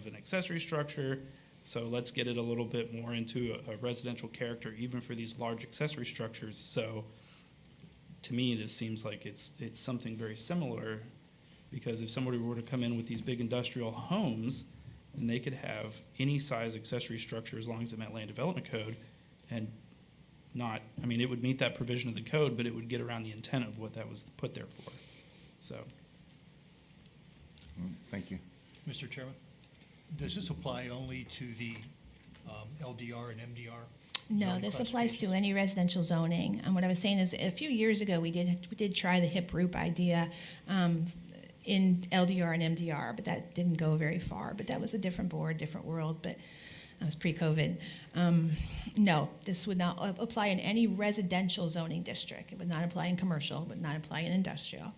an accessory structure, so let's get it a little bit more into a residential character, even for these large accessory structures. So, to me, this seems like it's something very similar, because if somebody were to come in with these big industrial homes, then they could have any size accessory structure as long as it met Land Development Code, and it would meet that provision of the code, but it would get around the intent of what that was put there for. So. Thank you. Mr. Chairman, does this apply only to the LDR and MDR? No, zoning this applies to any residential zoning. What I was saying is, a few years ago, we did try the hip roof idea in LDR and MDR, but that didn't go very far. But that was a different board, different world, but that was pre-COVID. No, this would not apply in any residential zoning district. It would not apply in commercial, would not apply in industrial.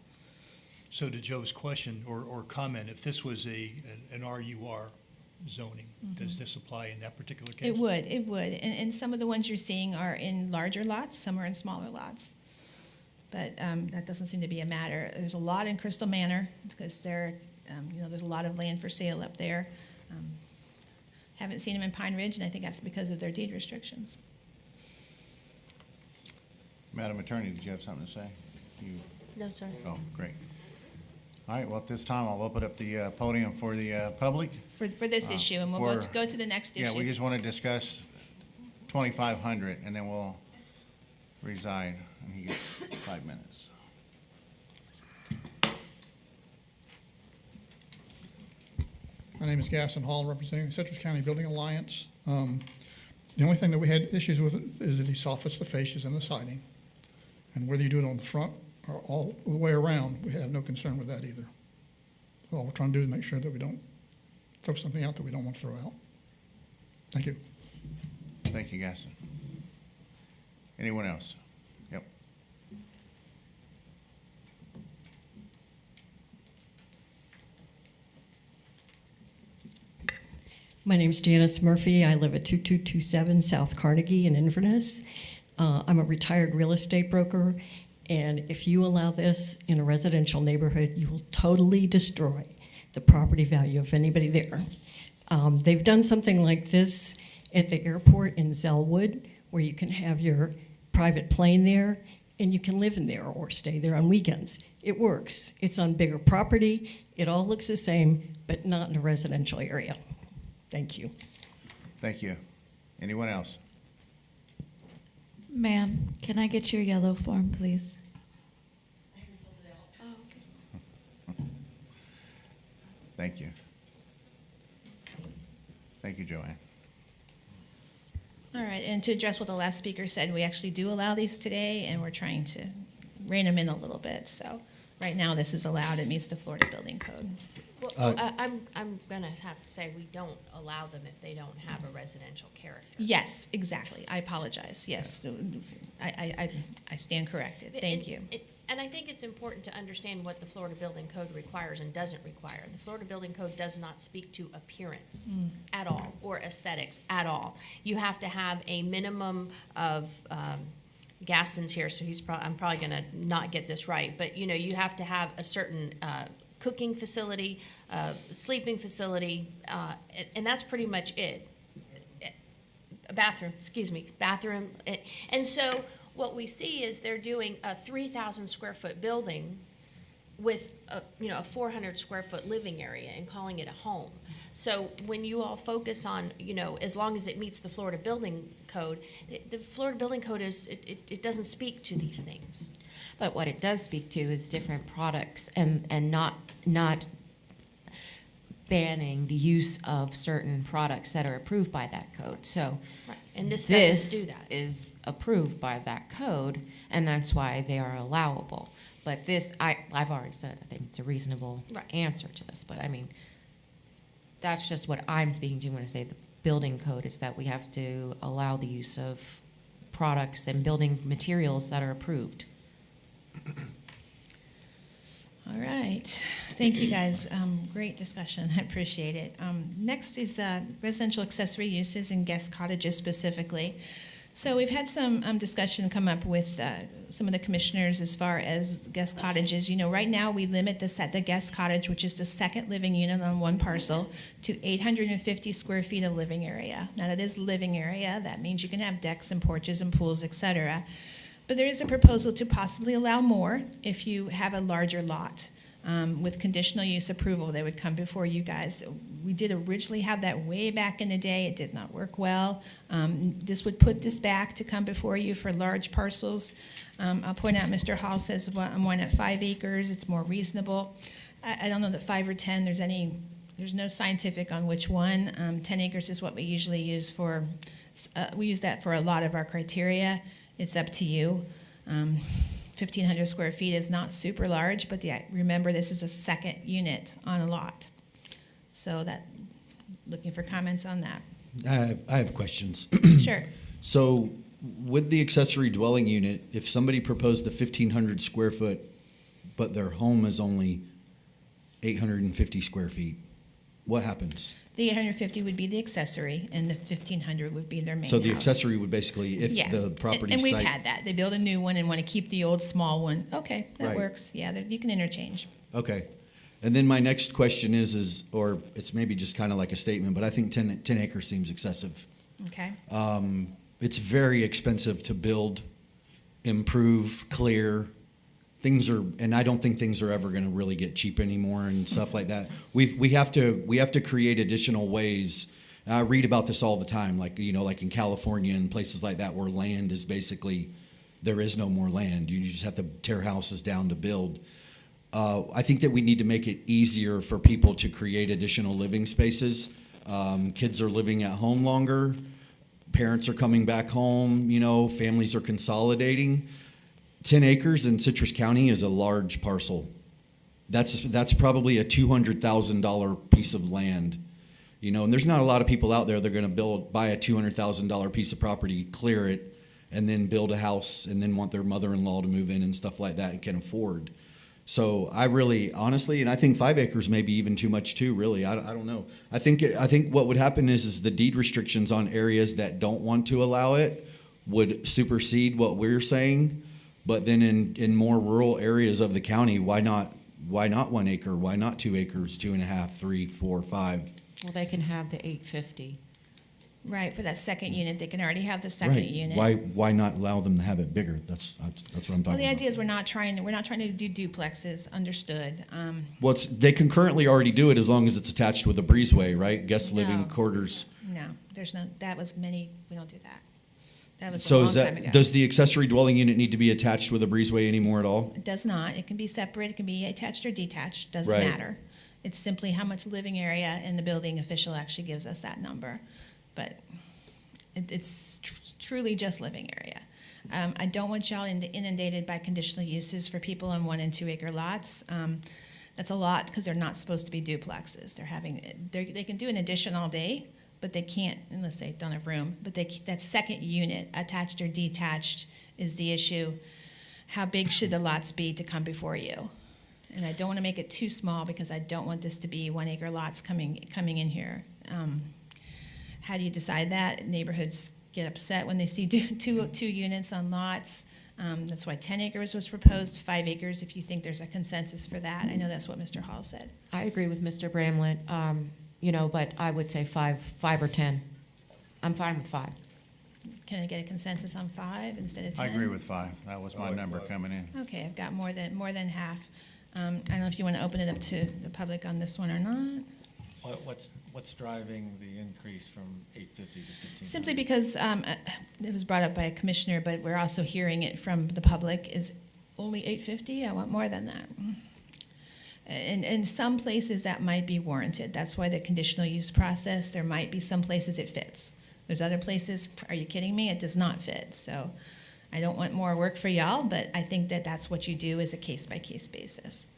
So to Joe's question or comment, if this was an RUR zoning, does this apply in that particular case? It would. And some of the ones you're seeing are in larger lots, some are in smaller lots. But that doesn't seem to be a matter. There's a lot in Crystal Manor, because there's a lot of land for sale up there. Haven't seen them in Pine Ridge, and I think that's because of their deed restrictions. Madam Attorney, did you have something to say? No, sir. Oh, great. All right, well, at this time, I'll open up the podium for the public. For this issue, and we'll go to the next issue. Yeah, we just want to discuss 2,500, and then we'll reside, and he gets 5 minutes. My name is Gaston Hall, representing the Citrus County Building Alliance. The only thing that we had issues with is that he soffits the fascias and the siding. And whether you do it on the front or all the way around, we have no concern with that either. All we're trying to do is make sure that we don't throw something out that we don't want to throw out. Thank you. Thank you, Gaston. Anyone else? Yep. My name's Janice Murphy. I live at 2227 South Carnegie in Inverness. I'm a retired real estate broker, and if you allow this in a residential neighborhood, you will totally destroy the property value of anybody there. They've done something like this at the airport in Zellwood, where you can have your private plane there, and you can live in there or stay there on weekends. It works. It's on bigger property. It all looks the same, but not in a residential area. Thank you. Thank you. Anyone else? Ma'am, can I get your yellow form, please? Thank you. Thank you, Joanne. All right, and to address what the last speaker said, we actually do allow these today, and we're trying to rein them in a little bit. So right now, this is allowed. It meets the Florida Building Code. Well, I'm gonna have to say, we don't allow them if they don't have a residential character. Yes, exactly. I apologize. Yes, I stand corrected. Thank you. And I think it's important to understand what the Florida Building Code requires and doesn't require. The Florida Building Code does not speak to appearance at all, or aesthetics at all. You have to have a minimum of, Gaston's here, so I'm probably gonna not get this right, but you know, you have to have a certain, cooking facility, sleeping facility, and that's pretty much it. A bathroom, bathroom. And so what we see is they're doing a 3,000 square foot building with a 400 square foot living area and calling it a home. So when you all focus on, as long as it meets the Florida Building Code, the Florida Building Code it doesn't speak to these things. But what it does speak to is different products and not banning the use of certain products that are approved by that code. So Right. And this doesn't do that. is approved by that code, and that's why they are allowable. But this, I've already said, I think it's a reasonable answer to this. But I mean, that's just what I'm speaking to when I say the building code, is that we have to allow the use of products and building materials that are approved. All right. Thank you, guys. Great discussion. I appreciate it. Next is residential accessory uses and guest cottages specifically. So we've had some discussion come up with some of the commissioners as far as guest cottages. Right now we limit the guest cottage, which is the second living unit on one parcel, to 850 square feet of living area. Now that is living area. That means you can have decks and porches and pools, etc. But there is a proposal to possibly allow more if you have a larger lot. With conditional use approval, they would come before you guys. We did originally have that way back in the day. It did not work well. This would put this back to come before you for large parcels. I'll point out Mr. Hall says one at 5 acres. It's more reasonable. I don't know that 5 or 10, there's no scientific on which one. 10 acres is what we usually use for, we use that for a lot of our criteria. It's up to you. 1,500 square feet is not super large, but remember this is a second unit on a lot. So looking for comments on that. I have questions. Sure. So with the accessory dwelling unit, if somebody proposed a 1,500 square foot, but their home is only 850 square feet, what happens? The 850 would be the accessory, and the 1,500 would be their main So the house. accessory would basically, if the property and we've site. had that. They build a new one and want to keep the old small one. Okay, that Right. works. Yeah, you can interchange. Okay. And then my next question is, or it's maybe just kind of like a statement, but I think 10 acres seems excessive. Okay. It's very expensive to build, improve, clear. And I don't think things are ever going to really get cheap anymore and stuff like that. We have to create additional ways. I read about this all the time, like in California and places like that, where land is basically, there is no more land. You just have to tear houses down to build. I think that we need to make it easier for people to create additional living spaces. Kids are living at home longer. Parents are coming back home. Families are consolidating. 10 acres in Citrus County is a large parcel. That's probably a $200,000 piece of land. And there's not a lot of people out there that are going to buy a $200,000 piece of property, clear it, and then build a house, and then want their mother-in-law to move in and stuff like that and can afford. So I really, honestly, and I think 5 acres may be even too much too, really. I don't know. I think what would happen is the deed restrictions on areas that don't want to allow it would supersede what we're saying. But then in more rural areas of the county, why not 1 acre? Why not 2 acres, 2.5, 3, 4, 5? Well, they can have the 850. Right, for that second unit. They can already have the second unit. Why not allow them to have it bigger? That's what I'm talking about. Well, the idea is we're not trying to do duplexes, understood. They can currently already do it as long as it's attached with a breezeway, right? Guest living quarters. No, we don't do that. That was So a long time ago. does the accessory dwelling unit need to be attached with a breezeway anymore at all? It does not. It can be separate. It can be attached or detached. Doesn't Right. matter. It's simply how much living area, and the building official actually gives us that number. But it's truly just living area. I don't want y'all inundated by conditional uses for people on 1 and 2 acre lots. That's a lot because they're not supposed to be duplexes. They can do an addition all day, but they can't unless they don't have room. But that second unit, attached or detached, is the issue. How big should the lots be to come before you? And I don't want to make it too small because I don't want this to be 1 acre lots coming in here. How do you decide that? Neighborhoods get upset when they see two units on lots. That's why 10 acres was proposed, 5 acres if you think there's a consensus for that. I know that's what Mr. Hall said. I agree with Mr. Bramlett, but I would say 5 or 10. I'm fine with 5. Can I get a consensus on 5 instead of 10? I agree with 5. That was my number coming in. Okay, I've got more than half. I don't know if you want to open it up to the public on this one or not. What's driving the increase from 850 to 1500? Simply because it was brought up by a commissioner, but we're also hearing it from the public, is only 850? I want more than that. And in some places that might be warranted. That's why the conditional use process, there might be some places it fits. There's other places, are you kidding me? It does not fit. So I don't want more work for y'all, but I think that that's what you do is a case-by-case basis.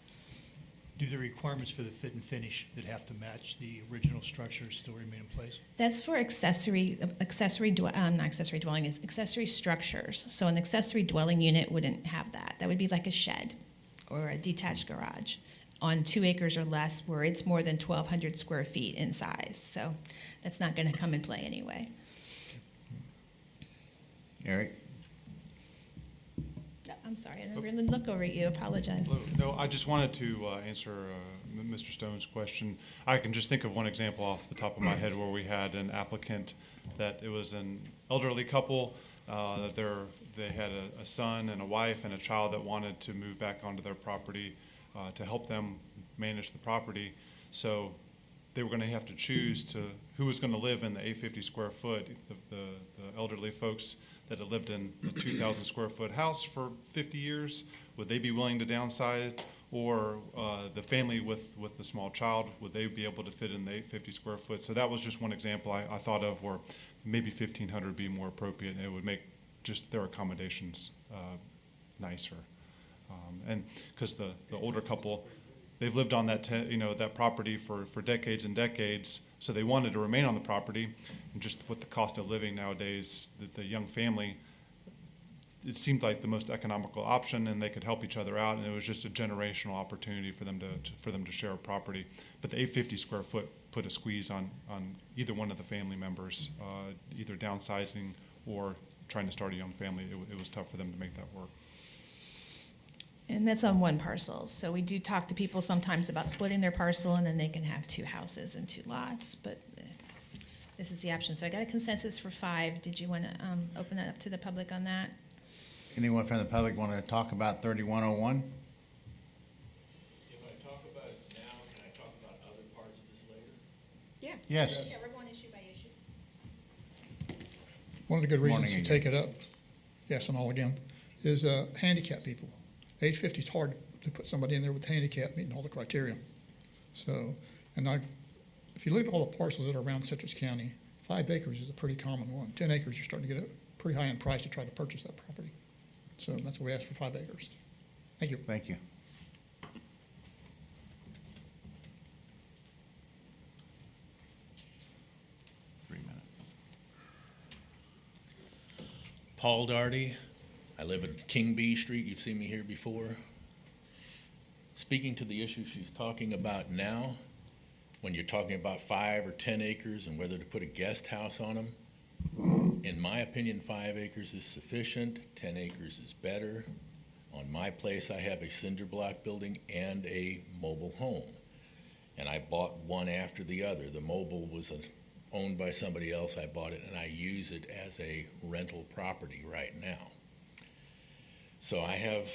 Do the requirements for the fit and finish that have to match the original structure still remain in place? That's for accessory structures. So an accessory dwelling unit wouldn't have that. That would be like a shed or a detached garage on 2 acres or less where it's more than 1,200 square feet in size. So that's not going to come in play anyway. Eric? I'm sorry, I didn't really look over at you, apologize. No, I just wanted to answer Mr. Stone's question. I can just think of one example off the top of my head where we had an applicant that it was an elderly couple, that they had a son and a wife and a child that wanted to move back onto their property to help them manage the property. So they were going to have to choose who was going to live in the 850 square foot. The elderly folks that had lived in a 2,000 square foot house for 50 years, would they be willing to downsize? Or the family with the small child, would they be able to fit in the 850 square foot? So that was just one example I thought of where maybe 1,500 would be more appropriate, and it would make just their accommodations nicer. And because the older couple, they've lived on that property for decades and decades, so they wanted to remain on the property. And just with the cost of living nowadays, the young family, it seemed like the most economical option, and they could help each other out, and it was just a generational opportunity for them to share a property. But the 850 square foot put a squeeze on either one of the family members, either downsizing or trying to start a young family. It was tough for them to make that work. And that's on one parcel. So we do talk to people sometimes about splitting their parcel, and then they can have 2 houses and 2 lots, but this is the option. So I got a consensus for 5. Did you want to open it up to the public on that? Anyone from the public want to talk about 3101? If I talk about it now, can I talk about other parts of this later? Yeah. Yes. Yeah, we're going issue by issue. One of the good reasons Morning to take it up, yes and all again, is handicapped people. 850 is hard to put somebody in there with handicap meeting all the criteria. So, if you look at all the parcels that are around Citrus County, 5 acres is a pretty common one. 10 acres, you're starting to get a pretty high-end price to try to purchase that property. So that's why we asked for 5 acres. Thank you. Thank you. Paul Darty. I live at King B Street. You've seen me here before. Speaking to the issue she's talking about now, when you're talking about 5 or 10 acres and whether to put a guest house on them, in my opinion, 5 acres is sufficient. 10 acres is better. On my place, I have a cinder block building and a mobile home. And I bought one after the other. The mobile was owned by somebody else. I bought it, and I use it as a rental property right now. So I have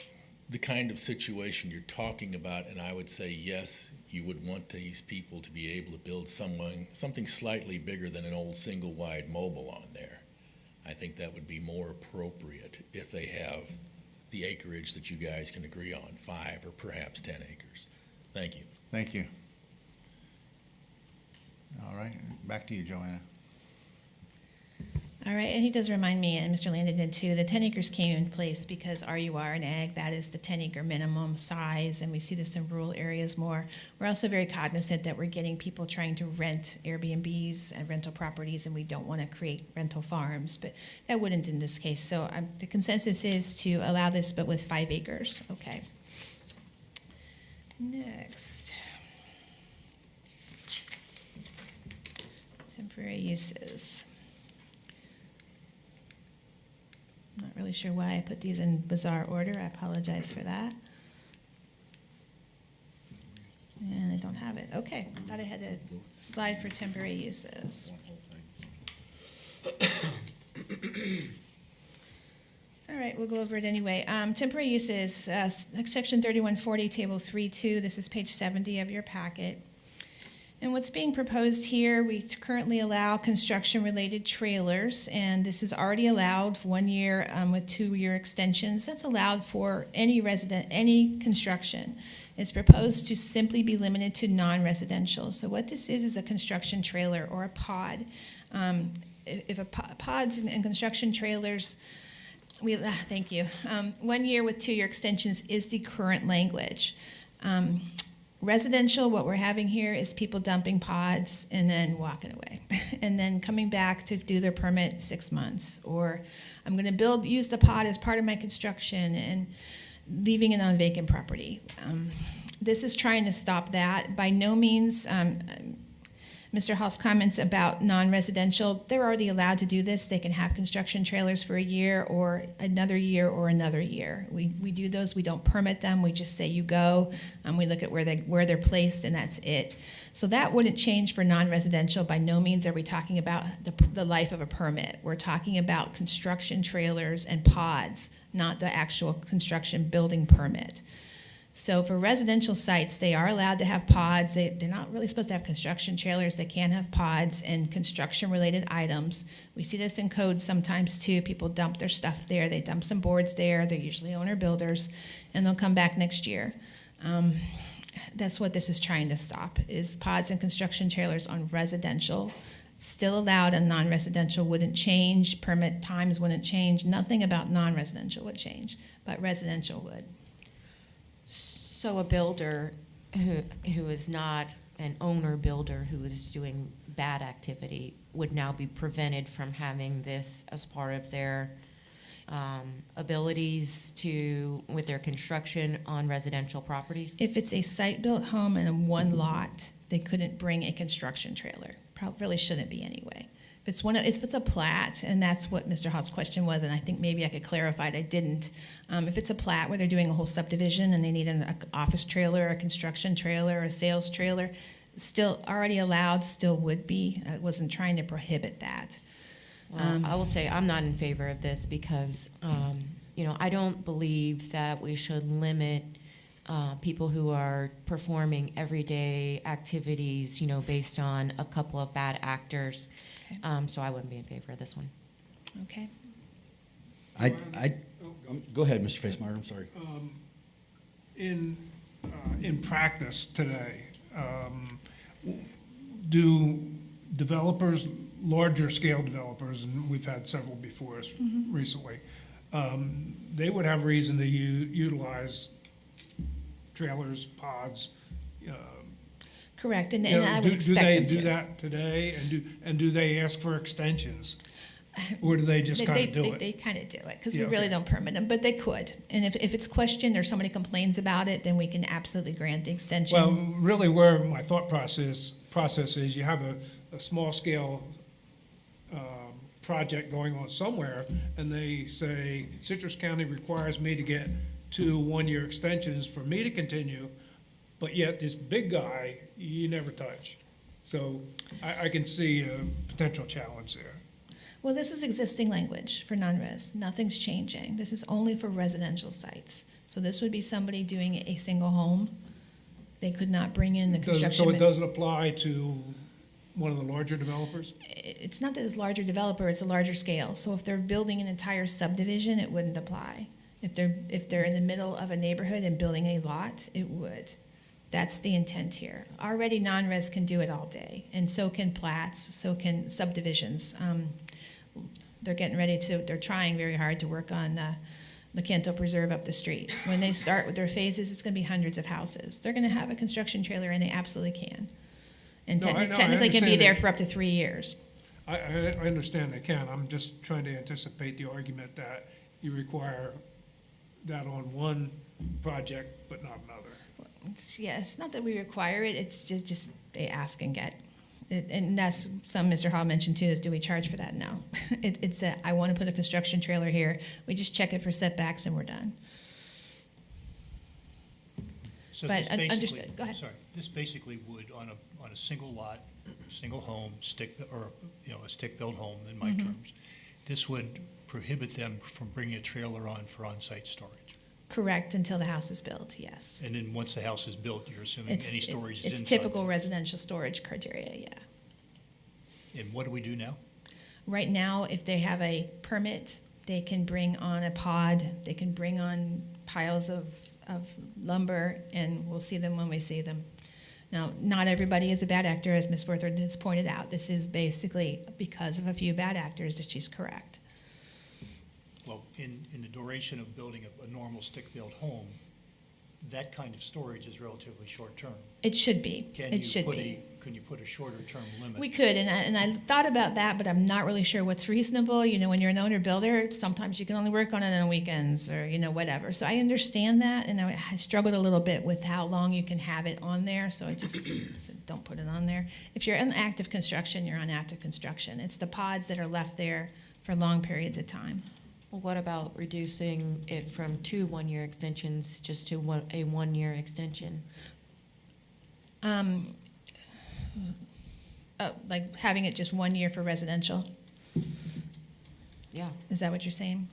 the kind of situation you're talking about, and I would say, yes, you would want these people to be able to build something slightly bigger than an old single-wide mobile on there. I think that would be more appropriate if they have the acreage that you guys can agree on, 5 or perhaps 10 acres. Thank you. Thank you. All right, back to you, Joanna. All right, and he does remind me, and Mr. Landon did too, the 10 acres came in place because RUR and ag, that is the 10-acre minimum size, and we see this in rural areas more. We're also very cognizant that we're getting people trying to rent Airbnbs and rental properties, and we don't want to create rental farms, but that wouldn't in this case. So the consensus is to allow this, but with 5 acres. Okay. Next. Temporary uses. I'm not really sure why I put these in bizarre order. I apologize for that. And I don't have it. Okay, I thought I had a slide for temporary uses. All right, we'll go over it anyway. Temporary uses, section 3140, table 3.2. This is page 70 of your packet. And what's being proposed here, we currently allow construction-related trailers, and this is already allowed 1 year with 2-year extensions. That's allowed for any resident, any construction. It's proposed to simply be limited to non-residential. So what this is a construction trailer or a pod. If pods and construction trailers, thank you. 1 year with 2-year extensions is the current language. Residential, what we're having here is people dumping pods and then walking away and then coming back to do their permit 6 months. Or I'm going to use the pod as part of my construction and leaving it on vacant property. This is trying to stop that. By no means, Mr. Hall's comments about non-residential, they're already allowed to do this. They can have construction trailers for a year or another year or another year. We do those. We don't permit them. We just say you go. We look at where they're placed, and that's it. So that wouldn't change for non-residential. By no means are we talking about the life of a permit. We're talking about construction trailers and pods, not the actual construction building permit. So for residential sites, they are allowed to have pods. They're not really supposed to have construction trailers. They can have pods and construction-related items. We see this in code sometimes too. People dump their stuff there. They dump some boards there. They're usually owner-builders, and they'll come back next year. That's what this is trying to stop, is pods and construction trailers on residential. Still allowed, and non-residential wouldn't change. Permit times wouldn't change. Nothing about non-residential would change, but residential would. So a builder who is not an owner builder who is doing bad activity would now be prevented from having this as part of their abilities with their construction on residential properties? If it's a site-built home and in one lot, they couldn't bring a construction trailer. Probably shouldn't be anyway. If it's a plat, and that's what Mr. Haas' question was, and I think maybe I could clarify it, I didn't. If it's a plat where they're doing a whole subdivision and they need an office trailer, a construction trailer, a sales trailer, still already allowed, still would be. I wasn't trying to prohibit that. Well, I will say I'm not in favor of this because, I don't believe that we should limit people who are performing everyday activities, based on a couple of bad actors. So I wouldn't be in favor of this one. Okay. Go ahead, Mr. Facemeyer, I'm sorry. In practice today, do developers, larger scale developers, and we've had several before us recently, they would have reason to utilize trailers, pods. Correct, and I would expect them to. Do they do that today, and do they ask for extensions? Or do they just kind of do it? They kind of do it, because we really don't permit them, but they could. And if it's questioned or somebody complains about it, then we can absolutely grant the extension. Well, really where my thought process is, you have a small scale project going on somewhere, and they say, Citrus County requires me to get 2 1-year extensions for me to continue, but yet this big guy, you never touch. So I can see a potential challenge there. Well, this is existing language for non-res. Nothing's changing. This is only for residential sites. So this would be somebody doing a single home. They could not bring in the construction. So it doesn't apply to one of the larger developers? It's not that it's a larger developer, it's a larger scale. So if they're building an entire subdivision, it wouldn't apply. If they're in the middle of a neighborhood and building a lot, it would. That's the intent here. Already non-res can do it all day, and so can plats, so can subdivisions. They're trying very hard to work on the Canto Preserve up the street. When they start with their phases, it's gonna be hundreds of houses. They're gonna have a construction trailer, and they absolutely can. And No, I technically can be understand there that. for up to 3 years. I understand they can. I'm just trying to anticipate the argument that you require that on one project, but not another. It's not that we require it, it's just they ask and get. And that's some Mr. Hall mentioned too, is do we charge for that? No. It's I want to put a construction trailer here, we just check it for setbacks and we're done. So But this basically- understood. Go ahead. Sorry, this basically would, on a single lot, single home, a stick-built home in my Mhm. terms, this would prohibit them from bringing a trailer on for on-site storage. Correct, until the house is built, yes. And then once the house is built, you're assuming any storage is inside. It's typical residential storage criteria, yeah. And what do we do now? Right now, if they have a permit, they can bring on a pod, they can bring on piles of lumber, and we'll see them when we see them. Now, not everybody is a bad actor, as Ms. Worthington has pointed out. This is basically because of a few bad actors that she's correct. Well, in the duration of building a normal stick-built home, that kind of storage is relatively short-term. It should be, it should be. Can you put a shorter-term limit? We could, and I thought about that, but I'm not really sure what's reasonable. You know, when you're an owner-builder, sometimes you can only work on it on weekends or, whatever. So I understand that, and I struggled a little bit with how long you can have it on there, so I just said, don't put it on there. If you're in active construction, you're on active construction. It's the pods that are left there for long periods of time. Well, what about reducing it from 2 one-year extensions just to a 1-year extension? Like having it just 1 year for residential? Yeah. Is that what you're saying?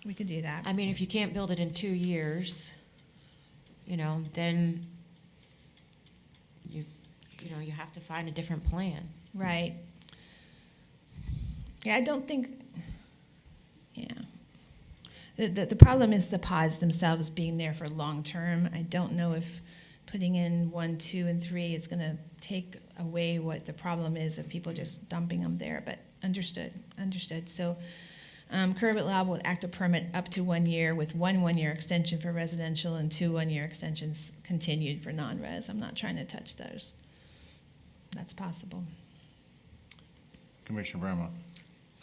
We could do that. I mean, if you can't build it in 2 years, then you have to find a different plan. Right. Yeah, I don't think, yeah. The problem is the pods themselves being there for long-term. I don't know if putting in 1, 2, and 3 is gonna take away what the problem is of people just dumping them there, but understood. So, curb allowable with active permit up to 1 year with 1 1-year extension for residential and 2 1-year extensions continued for non-res. I'm not trying to touch those. That's possible. Commissioner Bramlett.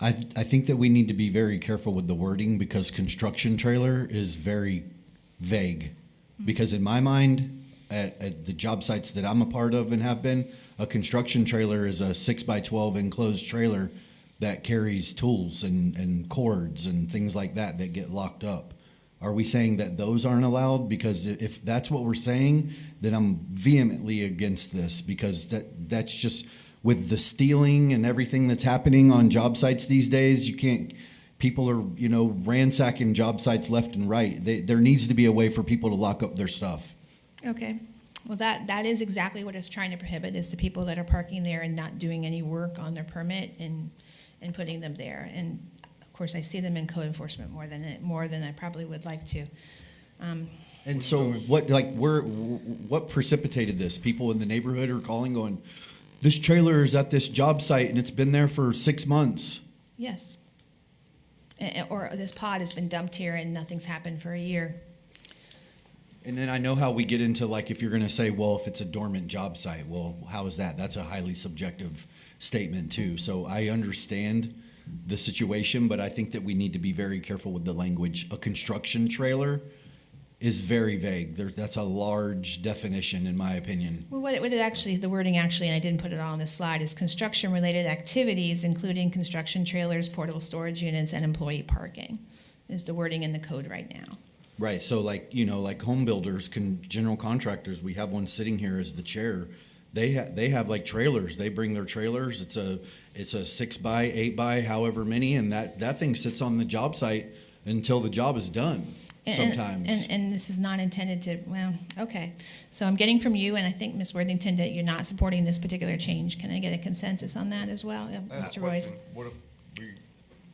I think that we need to be very careful with the wording because construction trailer is very vague. Because in my mind, at the job sites that I'm a part of and have been, a construction trailer is a 6x12 enclosed trailer that carries tools and cords and things like that get locked up. Are we saying that those aren't allowed? Because if that's what we're saying, then I'm vehemently against this because that's just, with the stealing and everything that's happening on job sites these days, people are, ransacking job sites left and right. There needs to be a way for people to lock up their stuff. Okay. Well, that is exactly what it's trying to prohibit, is the people that are parking there and not doing any work on their permit and putting them there. And of course, I see them in code enforcement more than I probably would like to. And so what precipitated this? People in the neighborhood are calling going, this trailer is at this job site and it's been there for 6 months. Yes. Or this pod has been dumped here and nothing's happened for a year. And then I know how we get into, like, if you're going to say, well, if it's a dormant job site, well, how is that? That's a highly subjective statement too. So I understand the situation, but I think that we need to be very careful with the language. A construction trailer is very vague. That's a large definition, in my opinion. Well, the wording actually, and I didn't put it all on this slide, is construction-related activities, including construction trailers, portable storage units, and employee parking, is the wording in the code right now. Right, so like home builders, general contractors, we have one sitting here as the chair. They have like trailers. They bring their trailers. It's a 6x, 8x, however many, and that thing sits on the job site until the job is done. Sometimes. And this is not intended to, well, okay. So I'm getting from you, and I think Ms. Worthington, that you're not supporting this particular change. Can I get a consensus on that as well? Mr. Royce? What if we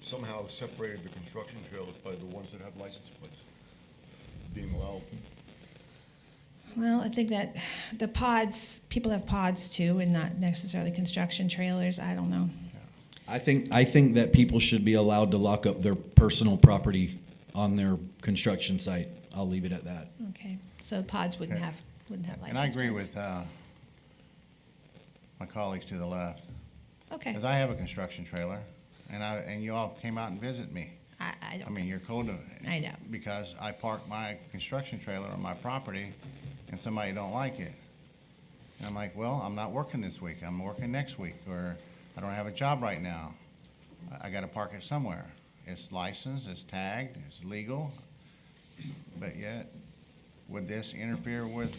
somehow separated the construction trailers by the ones that have license plates being allowed? Well, I think that the pods, people have pods too, and not necessarily construction trailers. I don't know. I think that people should be allowed to lock up their personal property on their construction site. I'll leave it at that. Okay, so pods wouldn't have license And I agree plates. with my colleagues to the left. Okay. Because I have a construction trailer, and you all came out and visit me. I don't. I mean, you're code. I know. Because I parked my construction trailer on my property, and somebody don't like it. And I'm like, well, I'm not working this week. I'm working next week, or I don't have a job right now. I got to park it somewhere. It's licensed, it's tagged, it's legal, but yet, would this interfere with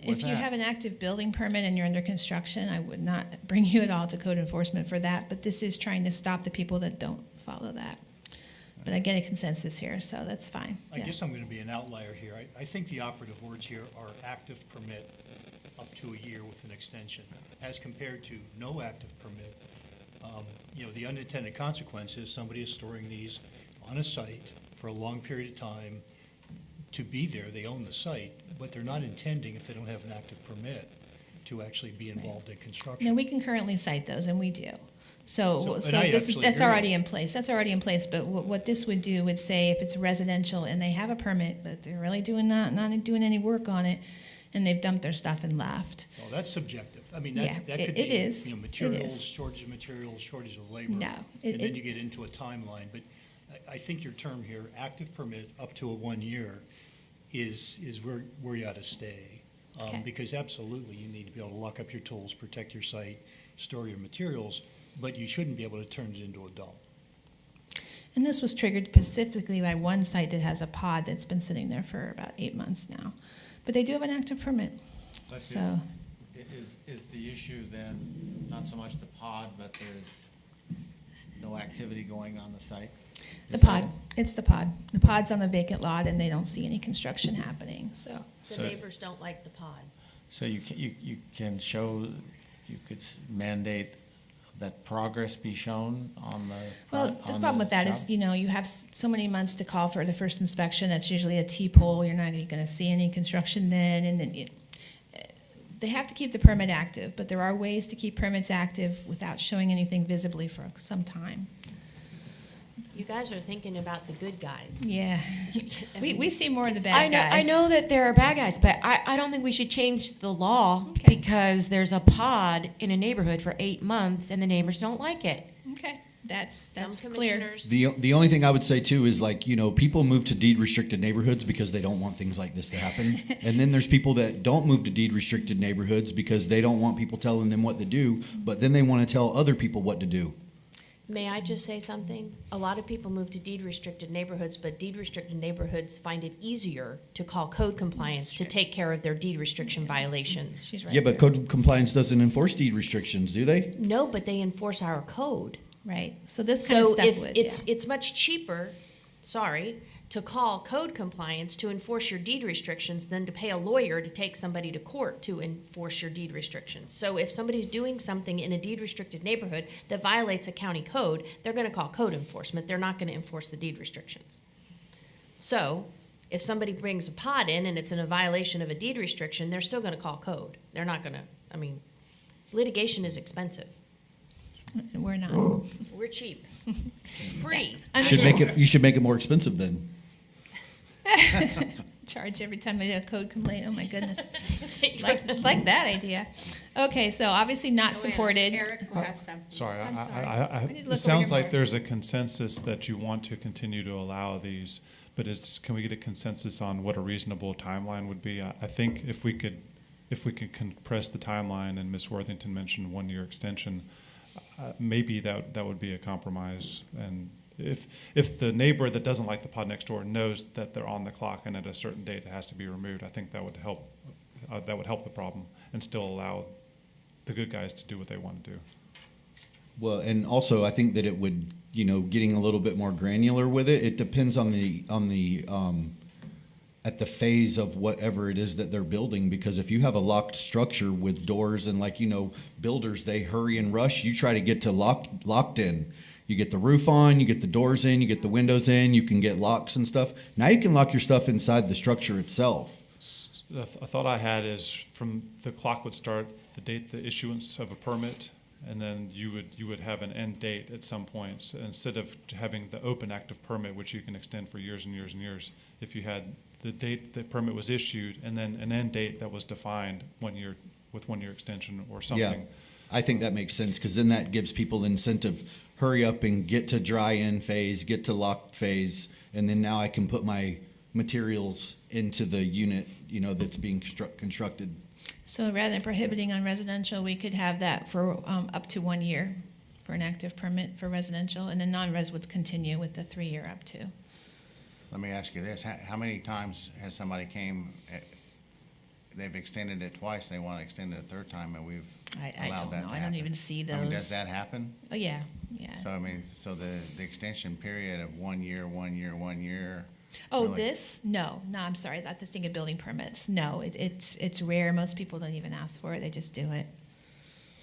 If you that? have an active building permit and you're under construction, I would not bring you at all to code enforcement for that, but this is trying to stop the people that don't follow that. But I get a consensus here, so that's fine. I Yeah. guess I'm gonna be an outlier here. I think the operative words here are active permit up to a year with an extension, as compared to no active permit. The unintended consequence is somebody is storing these on a site for a long period of time to be there. They own the site, but they're not intending, if they don't have an active permit, to actually be involved in construction. Now, we can currently cite those, and we do. So and I this is, actually that's agree. already in place. That's already in place, but what this would do would say if it's residential and they have a permit, but they're really not doing any work on it, and they've dumped their stuff and left. Well, that's subjective. I mean, Yeah, that could it be, is. It materials, is. shortage of materials, shortage of labor. No, And then you get into a timeline, but I think your term here, active permit up to a 1 year, is where you ought to stay. Okay. Because absolutely, you need to be able to lock up your tools, protect your site, store your materials, but you shouldn't be able to turn it into a dump. And this was triggered specifically by one site that has a pod that's been sitting there for about 8 months now. But they do have an active permit. But So, is the issue then not so much the pod, but there's no activity going on the site? the Is that- pod, it's the pod. The pod's on the vacant lot and they don't see any construction happening, so. The So- neighbors don't like the pod. So you can show, you could mandate that progress be shown on the. Well, on the problem with that is, job? you have so many months to call for the first inspection. That's usually a T-pole. You're not gonna see any construction then, and then they have to keep the permit active, but there are ways to keep permits active without showing anything visibly for some time. You guys are thinking about the good guys. Yeah. I We mean, see more of the I bad know, guys. I know that there are bad guys, but I don't think we should change the law Okay. because there's a pod in a neighborhood for 8 months and the neighbors don't like it. Okay, that's Some clear. commissioners. The only thing I would say too is like, people move to deed restricted neighborhoods because they don't want things like this to happen. And then there's people that don't move to deed restricted neighborhoods because they don't want people telling them what to do, but then they want to tell other people what to do. May I just say something? A lot of people move to deed-restricted neighborhoods, but deed-restricted neighborhoods find it easier to call code compliance to take care of their deed restriction violations. She's right. Yeah, but code compliance doesn't enforce deed restrictions, do they? No, but they enforce our code. Right, so this kind of So stuff if would, it's much cheaper, to call code compliance to enforce your deed restrictions than to pay a lawyer to take somebody to court to enforce your deed restrictions. So if somebody's doing something in a deed restricted neighborhood that violates a county code, they're gonna call code enforcement, they're not gonna enforce the deed restrictions. So, if somebody brings a pod in and it's in a violation of a deed restriction, they're still gonna call code. They're not gonna, litigation is expensive. We're not. We're cheap. Free. You should make it more expensive then. Charge every time I do a code complaint, oh my goodness. Like that idea. Okay, so obviously not supported. Eric has something. Sorry, I'm sorry. I We need to look it over sounds here like more. there's a consensus that you want to continue to allow these, but can we get a consensus on what a reasonable timeline would be? I think if we could compress the timeline, and Ms. Worthington mentioned 1 year extension, maybe that would be a compromise. And if the neighbor that doesn't like the pod next door knows that they're on the clock and at a certain date it has to be removed, I think that would help. That would help the problem and still allow the good guys to do what they want to do. Well, and also I think that it would, getting a little bit more granular with it. It depends on at the phase of whatever it is that they're building. Because if you have a locked structure with doors and builders, they hurry and rush. You try to get to locked in. You get the roof on, you get the doors in, you get the windows in, you can get locks and stuff. Now you can lock your stuff inside the structure itself. a thought I had is from the clock would start the date the issuance of a permit, and then you would have an end date at some point. So instead of having the open active permit, which you can extend for years and years and years, if you had the date the permit was issued and then an end date that was defined 1 year with 1 year extension or something. Yeah, I think that makes sense, because then that gives people incentive, hurry up and get to dry in phase, get to lock phase, and then now I can put my materials into the unit, that's being constructed. So rather than prohibiting on residential, we could have that for up to 1 year for an active permit for residential, and then non-res would continue with the 3 year up to. Let me ask you this, how many times has somebody came, they've extended it twice, they want to extend it a third time, and we've I allowed don't that know. to I happen? don't even see those. Does that happen? Oh, yeah. So the extension period of 1 year, 1 year, 1 year. Oh, really- this? No, I'm sorry. Not this thing of building permits. No, it's rare. Most people don't even ask for it. They just do it.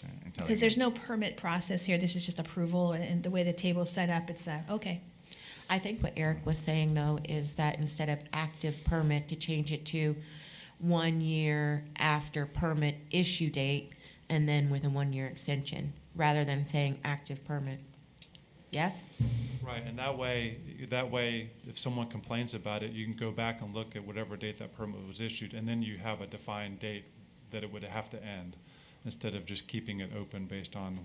Until Because they there's no permit process here. This is just approval, and the way the table's set up, it's okay. I think what Eric was saying, though, is that instead of active permit, to change it to 1 year after permit issue date, and then with a 1 year extension, rather than saying active permit. Yes? Right, and that way, if someone complains about it, you can go back and look at whatever date that permit was issued, and then you have a defined date that it would have to end, instead of just keeping it open based on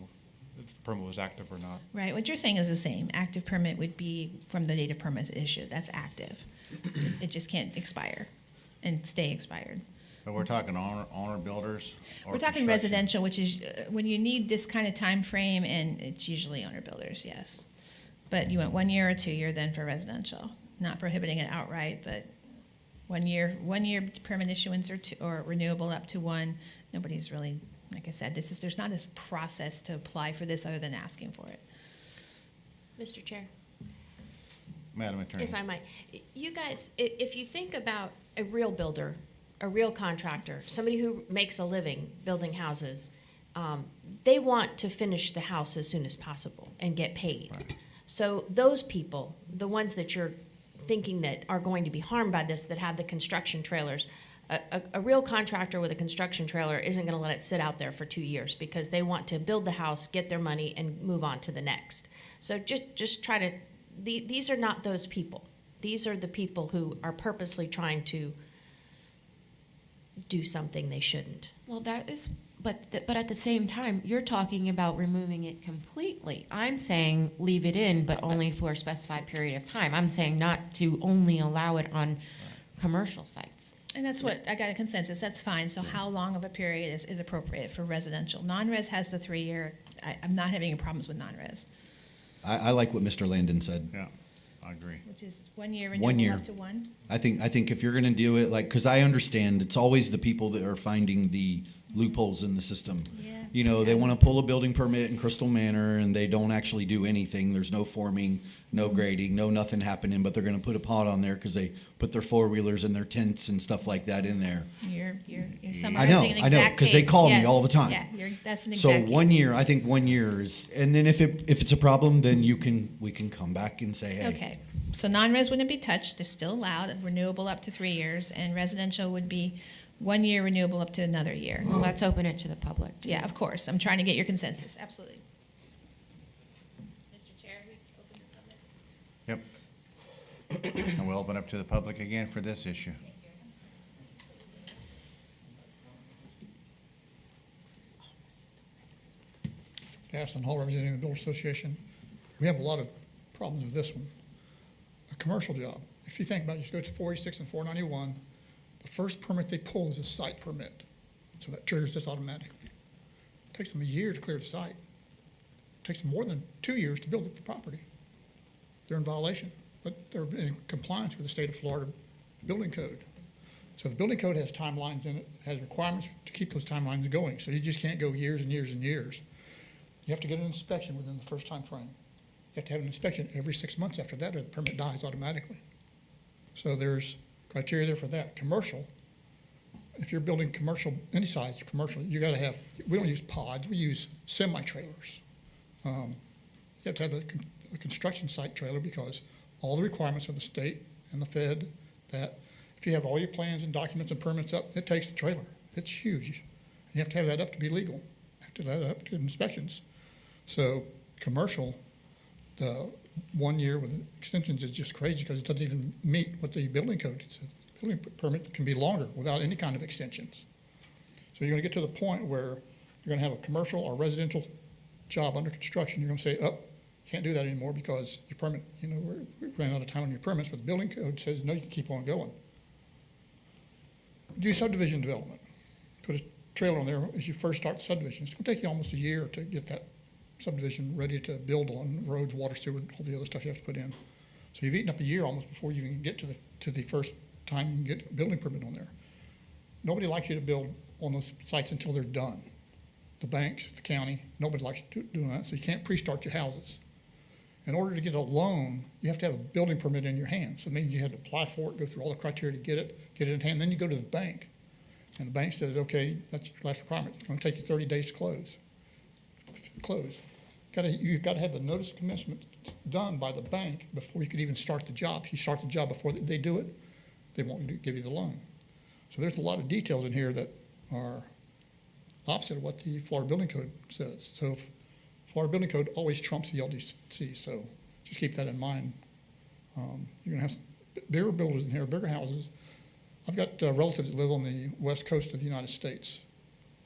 if the permit was active or not. Right. What you're saying is the same. Active permit would be from the date of permit is issued. That's active. It just can't expire and stay expired. But we're talking owner builders or We're talking construction? residential, which is when you need this kind of time frame, and it's usually owner builders, yes. But you want 1 year or 2 year then for residential, not prohibiting it outright, but 1 year permit issuance or renewable up to one. Nobody's really, like I said, there's not a process to apply for this other than asking for it. Mr. Chair, Madam Attorney. if I might, you guys, if you think about a real builder, a real contractor, somebody who makes a living building houses, they want to finish the house as soon as possible and get paid. Right. So those people, the ones that you're thinking that are going to be harmed by this, that have the construction trailers, a real contractor with a construction trailer isn't going to let it sit out there for 2 years because they want to build the house, get their money, and move on to the next. So just try to, these are not those people. These are the people who are purposely trying to do something they shouldn't. Well, that is, but at the same time, you're talking about removing it completely. I'm saying leave it in, but only for a specified period of time. I'm saying not to only allow it on commercial sites. And that's what, I got a consensus, that's fine. So how long of a period is appropriate for residential? Non-res has the 3 year. I'm not having any problems with non-res, I like what Mr. Landon said. Yeah, I agree. which is 1 year 1 renewable year. up to one. I think if you're gonna do it, like, cause I understand, it's always the people that are finding the loopholes in the system. Yeah. You know, they wanna pull a building permit in Crystal Manor and they don't actually do anything, there's no forming, no grading, no nothing happening, but they're gonna put a pot on there cause they put their four-wheelers and their tents and stuff like that in there. You're I summarizing know, an exact cause they case. call me Yes. all the time. Yeah, that's an So exact 1 case. year, I think 1 year is, and then if it's a problem, then we can come back and say, hey. Okay, so non-res wouldn't be touched, they're still allowed, renewable up to 3 years, and residential would be 1 year renewable up to another year. Well, let's open it to the public. too. Yeah, of course, I'm trying to get your consensus, absolutely. Mr. Chair, we open the public. Yep. And we'll open up to the public again for this issue. Gaston Hall, representing the Builders Association. We have a lot of problems with this one. A commercial job, if you think about it, just go to 486 and 491, the first permit they pull is a site permit. So that triggers this automatically. It takes them a year to clear the site. It takes them more than 2 years to build the property. They're in violation, but they're in compliance with the state of Florida building code. So the building code has timelines in it, has requirements to keep those timelines going. So you just can't go years and years and years. You have to get an inspection within the first time frame. You have to have an inspection every 6 months after that, or the permit dies automatically. So there's criteria there for that. Commercial, if you're building commercial, any size commercial, you gotta have, we don't use pods, we use semi-trailers. You have to have a construction site trailer because all the requirements of the state and the Fed, that if you have all your plans and documents and permits up, it takes the trailer. It's huge. You have to have that up to be legal. You have to have that up to inspections. So commercial, the 1 year with extensions is just crazy because it doesn't even meet what the building code says. Building permit can be longer without any kind of extensions. So you're gonna get to the point where you're gonna have a commercial or residential job under construction. You're gonna say, oh, can't do that anymore because your permit, we ran out of time on your permits, but the building code says, no, you can keep on going. Do subdivision development. Put a trailer on there as you first start the subdivision. It's gonna take you almost a year to get that subdivision ready to build on, roads, water, sewer, all the other stuff you have to put in. So you've eaten up a year almost before you even get to the first time you can get a building permit on there. Nobody likes you to build on those sites until they're done. The banks, the county, nobody likes you doing that, so you can't pre-start your houses. In order to get a loan, you have to have a building permit in your hand. So it means you have to apply for it, go through all the criteria to get it in hand, then you go to the bank. And the bank says, okay, that's your last requirement. It's gonna take you 30 days to close. You've got to have the notice of commencement done by the bank before you could even start the job. If you start the job before they do it, they won't give you the loan. So there's a lot of details in here that are opposite of what the Florida Building Code says. So Florida Building Code always trumps the LDC, so just keep that in mind. You're going to have bigger builders in here, bigger houses. I've got relatives that live on the west coast of the United States.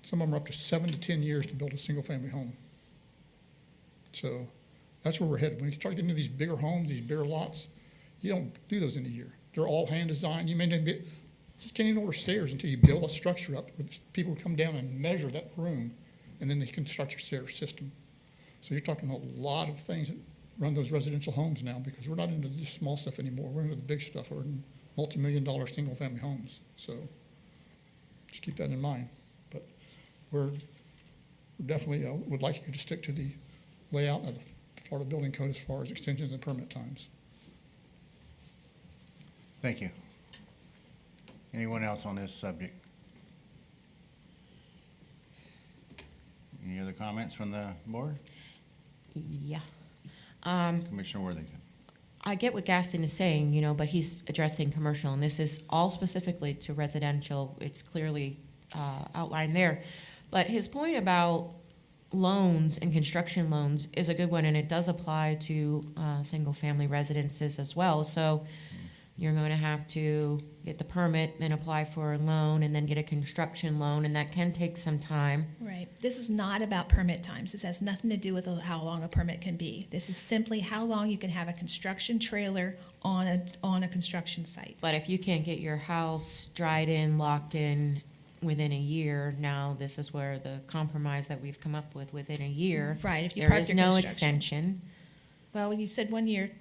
Some of them are up to 7 to 10 years to build a single-family home. So that's where we're headed. When you start getting into these bigger homes, these bigger lots, you don't do those in a year. They're all hand designed. You can't even order stairs until you build a structure up where people come down and measure that room, and then they construct your stair system. So you're talking a lot of things that run those residential homes now, because we're not into the small stuff anymore. We're into the big stuff. We're in multi-million-dollar single-family homes. So just keep that in mind. But we're definitely would like you to stick to the layout of the Florida Building Code as far as extensions and permit times. Thank you. Anyone else on this subject? Any other comments from the board? Yeah. Commissioner Worthington. I get what Gaston is saying, but he's addressing commercial, and this is all specifically to residential. It's clearly outlined there. But his point about loans and construction loans is a good one, and it does apply to single-family residences as well. So you're going to have to get the permit, then apply for a loan, and then get a construction loan, and that can take some time. Right. This is not about permit times. This has nothing to do with how long a permit can be. This is simply how long you can have a construction trailer on a construction site. But if you can't get your house dried in, locked in within a year, now this is where the compromise that we've come up with, within a year. Right. If you there park is your no construction. extension. Well, you said 1 year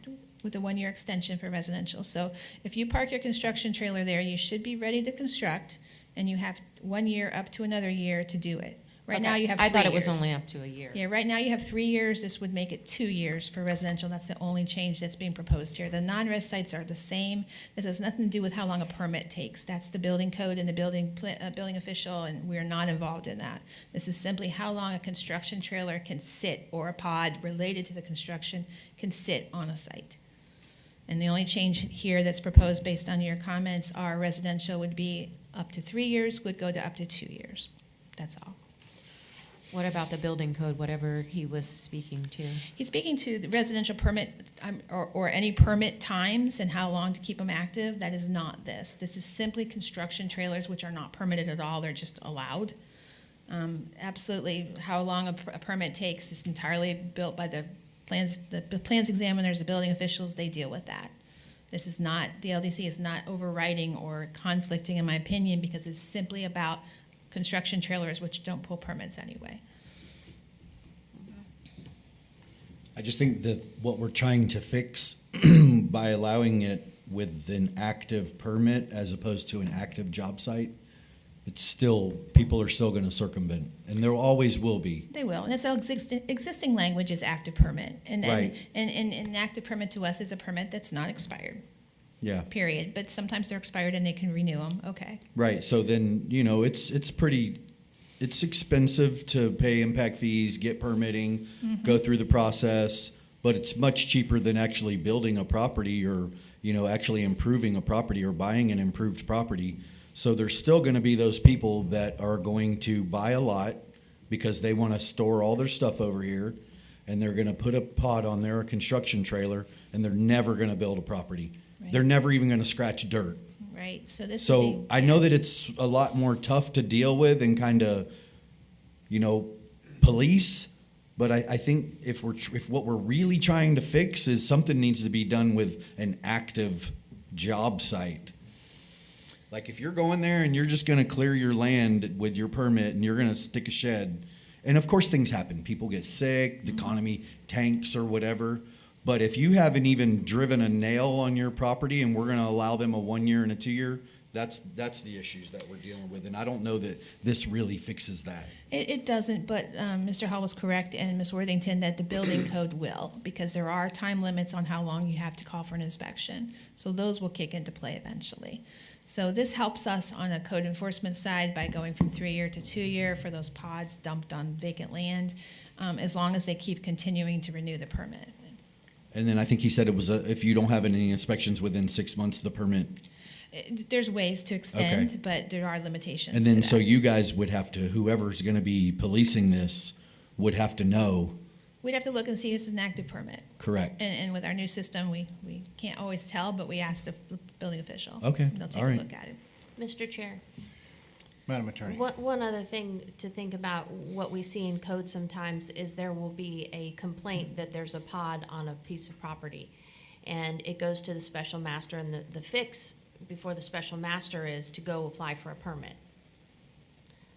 with a 1 year extension for residential. So if you park your construction trailer there, you should be ready to construct, and you have 1 year up to another year to do it. Right now you have 3 years. I thought it was only up to a year. Yeah, right now you have 3 years. This would make it 2 years for residential. That's the only change that's being proposed here. The non-res sites are the same. This has nothing to do with how long a permit takes. That's the building code and the building official, and we're not involved in that. This is simply how long a construction trailer can sit, or a pod related to the construction can sit on a site. And the only change here that's proposed based on your comments are residential would be up to 3 years, would go to up to 2 years. That's all. What about the building code, whatever he was speaking to? He's speaking to the residential permit or any permit times and how long to keep them active. That is not this. This is simply construction trailers, which are not permitted at all. They're just allowed. Absolutely, how long a permit takes is entirely built by the plans examiners, the building officials. They deal with that. This is not, the LDC is not overriding or conflicting, in my opinion, because it's simply about construction trailers, which don't pull permits anyway. I just think that what we're trying to fix by allowing it with an active permit as opposed to an active job site, it's still, people are still going to circumvent, and there always will be. They will, and it's existing language is active permit, and Right. and an active permit to us is a permit that's not expired. Yeah. Period. But sometimes they're expired and they can renew them. Okay. Right. So then, it's expensive to pay impact fees, get permitting, go through the process, but it's much cheaper than actually building a property or, actually improving a property or buying an improved property. So there's still gonna be those people that are going to buy a lot because they wanna store all their stuff over here, and they're gonna put a pod on their construction trailer, and they're never gonna build a property. Right. They're never even gonna scratch dirt. Right, so this would So be. I know that it's a lot more tough to deal with and kind of, police. But I think if what we're really trying to fix is something needs to be done with an active job site. Like if you're going there and you're just going to clear your land with your permit and you're going to stick a shed, and of course things happen. People get sick, the economy tanks or whatever. But if you haven't even driven a nail on your property and we're going to allow them a 1 year and a 2 year, that's the issues that we're dealing with. And I don't know that this really fixes that. It doesn't, but Mr. Hall was correct, and Ms. Worthington, that the building code will, because there are time limits on how long you have to call for an inspection. So those will kick into play eventually. So this helps us on a code enforcement side by going from 3 year to 2 year for those pods dumped on vacant land, as long as they keep continuing to renew the permit. And then I think he said it was if you don't have any inspections within 6 months, the permit. There's ways to extend, but there are limitations. And then to so that. you guys would have to, whoever's going to be policing this would have to know. We'd have to look and see if it's an active permit. Correct. And with our new system, we can't always tell, but we ask the building official. Okay, They'll take all a right. look at it. Mr. Chair, Madam Attorney. one other thing to think about, what we see in code sometimes is there will be a complaint that there's a pod on a piece of property. And it goes to the special master, and the fix before the special master is to go apply for a permit.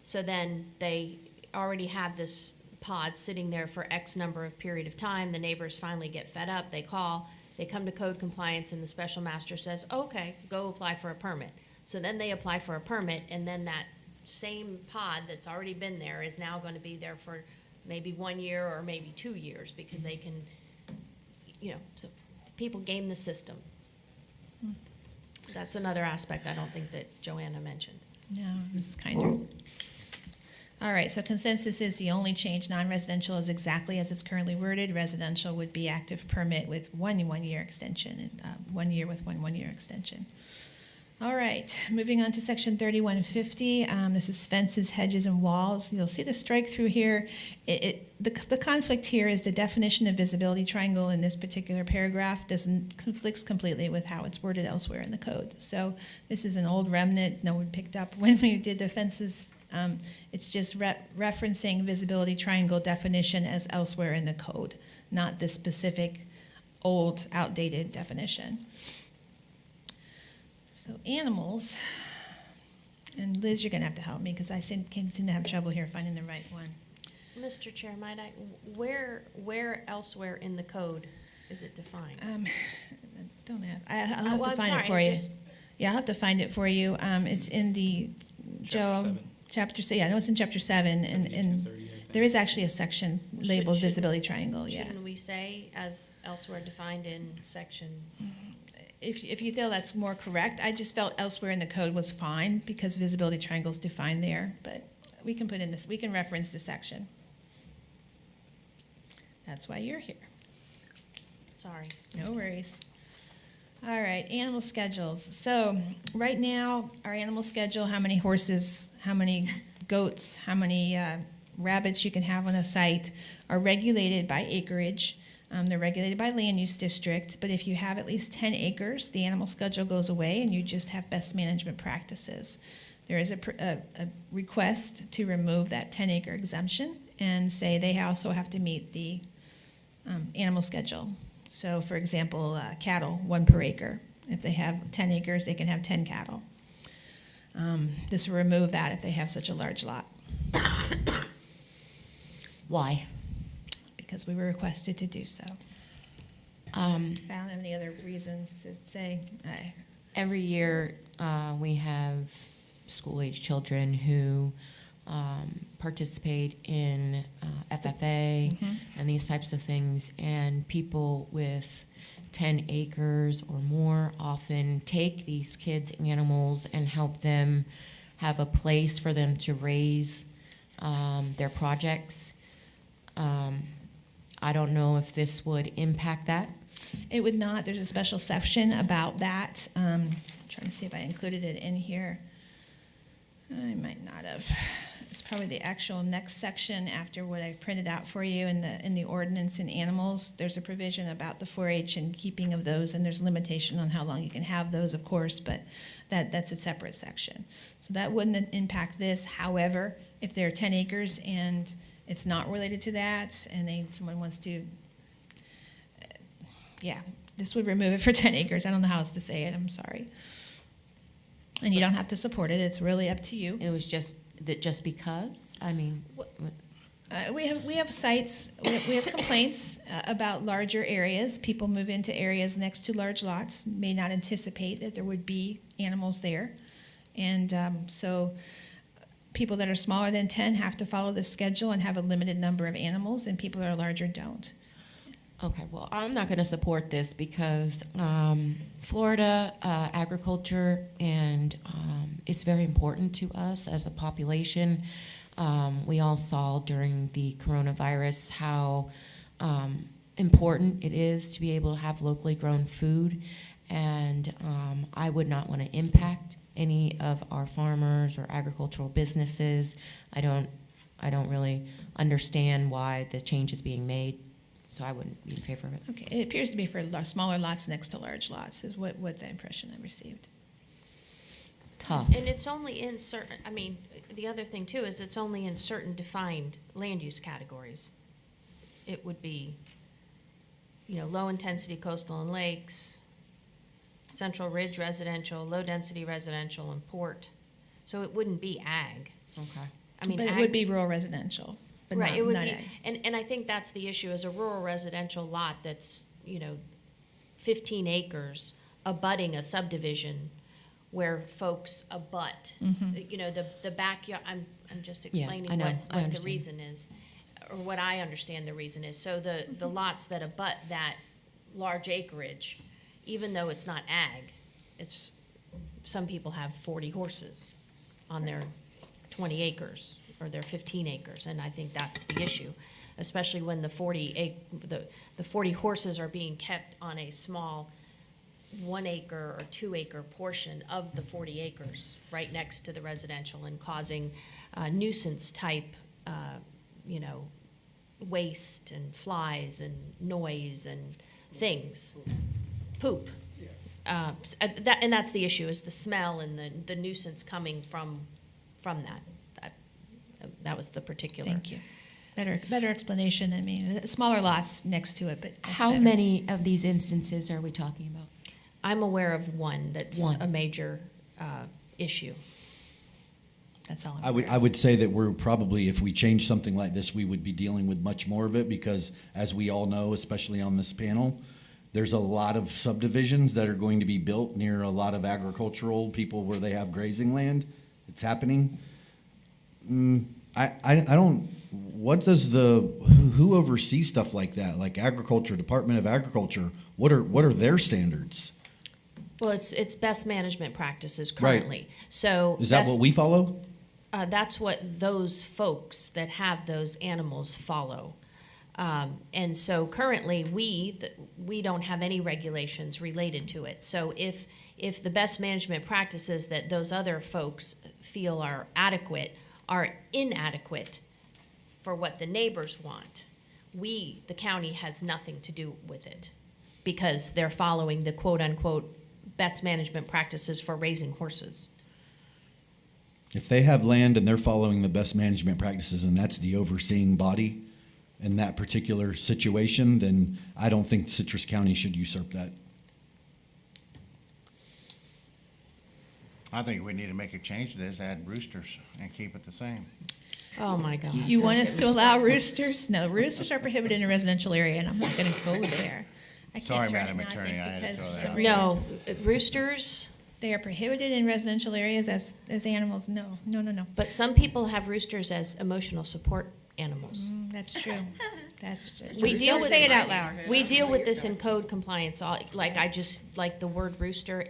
So then they already have this pod sitting there for X number of period of time. The neighbors finally get fed up, they call, they come to code compliance, and the special master says, okay, go apply for a permit. So then they apply for a permit, and then that same pod that's already been there is now going to be there for maybe 1 year or maybe 2 years, because they can, so people game the system. That's another aspect I don't think that Joanna mentioned. No, Mrs. Kinder. All right, so consensus is the only change, non-residential is exactly as it's currently worded. Residential would be active permit with one year extension, 1 year with one year extension. All right, moving on to section 3150. This is fences, hedges, and walls. You'll see the strike through here. The conflict here is the definition of visibility triangle in this particular paragraph conflicts completely with how it's worded elsewhere in the code. So this is an old remnant no one picked up when we did the fences. It's just referencing visibility triangle definition as elsewhere in the code, not the specific old, outdated definition. So animals, and Liz, you're gonna have to help me because I seem to have trouble here finding the right one. Mr. Chair, might I, where elsewhere in the code is it defined? Don't have, I'll have well, to I'm find sorry, it for you. just- Yeah, I'll have to find it for you. It's in the, Joe, I know it's in chapter 7, and there is actually a section labeled should- visibility triangle, yeah. Shouldn't we say as elsewhere defined in section? If you feel that's more correct, I just felt elsewhere in the code was fine because visibility triangle's defined there, but we can put in this, we can reference the section. That's why you're here. Sorry. No worries. All right, animal schedules. So right now, our animal schedule, how many horses, how many goats, how many rabbits you can have on a site are regulated by acreage. They're regulated by land use district, but if you have at least 10 acres, the animal schedule goes away and you just have best management practices. There is a request to remove that 10-acre exemption and say they also have to meet the animal schedule. So, for example, cattle, 1 per acre. If they have 10 acres, they can have 10 cattle. This will remove that if they have such a large lot. Why? Because we were requested to do so. I don't have any other reasons to say. Every year, we have school-age children who participate in FFA and these types of things, and people with 10 acres or more often take these kids' animals and help them have a place for them to raise their projects. I don't know if this would impact that. It would not. There's a special section about that. Trying to see if I included it in here. I might not have. It's probably the actual next section after what I printed out for you in the ordinance in animals. There's a provision about the 4-H and keeping of those, and there's a limitation on how long you can have those, of course, but that's a separate section. So that wouldn't impact this. However, if they're 10 acres and it's not related to that, and someone wants to, this would remove it for 10 acres. I don't know how else to say it. I'm sorry. And you don't have to support it. It's really up to you. It was just because, I mean. We have sites, we have complaints about larger areas. People move into areas next to large lots, may not anticipate that there would be animals there. And so people that are smaller than 10 have to follow the schedule and have a limited number of animals, and people that are larger don't. Okay, well, I'm not going to support this because Florida agriculture and is very important to us as a population. We all saw during the coronavirus how important it is to be able to have locally grown food, and I would not want to impact any of our farmers or agricultural businesses. I don't really understand why the change is being made. So I wouldn't be in favor of it. Okay, it appears to be for smaller lots next to large lots, is what the impression I received. Tough. And it's only in certain, I mean, the other thing too is it's only in certain defined land use categories. It would be, low-intensity coastal and lakes, central ridge residential, low-density residential, and port. So it wouldn't be ag. Okay. I mean, but it would be rural residential. But right, not, it would not be, ag. and I think that's the issue, is a rural residential lot that's, 15 acres abutting a subdivision where folks abut. The backyard, I'm just explaining I know. I what the understand. reason is, or what I understand the reason is. So the lots that abut that large acreage, even though it's not ag, some people have 40 horses on their 20 acres or their 15 acres, and I think that's the issue, especially when the 40 horses are being kept on a small 1 acre or 2 acre portion of the 40 acres right next to the residential and causing nuisance type, waste and flies and noise and things, poop. And that's the issue, is the smell and the nuisance coming from that. That was the particular. Thank you. Better explanation than me. Smaller lots next to it, but that's How better. many of these instances are we talking about? I'm aware of one that's One. a major issue. That's all. I would say that we're probably, if we change something like this, we would be dealing with much more of it because, as we all know, especially on this panel, there's a lot of subdivisions that are going to be built near a lot of agricultural people where they have grazing land. It's happening. I don't. What does who oversees stuff like that? Like Agriculture, Department of Agriculture. What are their standards? Well, it's best management practices currently. Right. So Is that what we follow? That's what those folks that have those animals follow. And so currently, we don't have any regulations related to it. So if the best management practices that those other folks feel are inadequate for what the neighbors want, the county has nothing to do with it because they're following the quote-unquote best management practices for raising horses. If they have land and they're following the best management practices and that's the overseeing body in that particular situation, then I don't think Citrus County should usurp that. I think we need to make a change to this, add roosters, and keep it the same. Oh, my God. You want us to allow roosters? No, roosters are prohibited in a residential area, and I'm not going to go there. I can't Sorry, try Madam it now, I Attorney, think, I had to because throw for that some out. reason- No, roosters, They are prohibited in residential areas as animals. No. but some people have roosters as emotional support animals. That's true. That's true. We deal Don't with say it out loud. We deal with this in code compliance. Like the word rooster,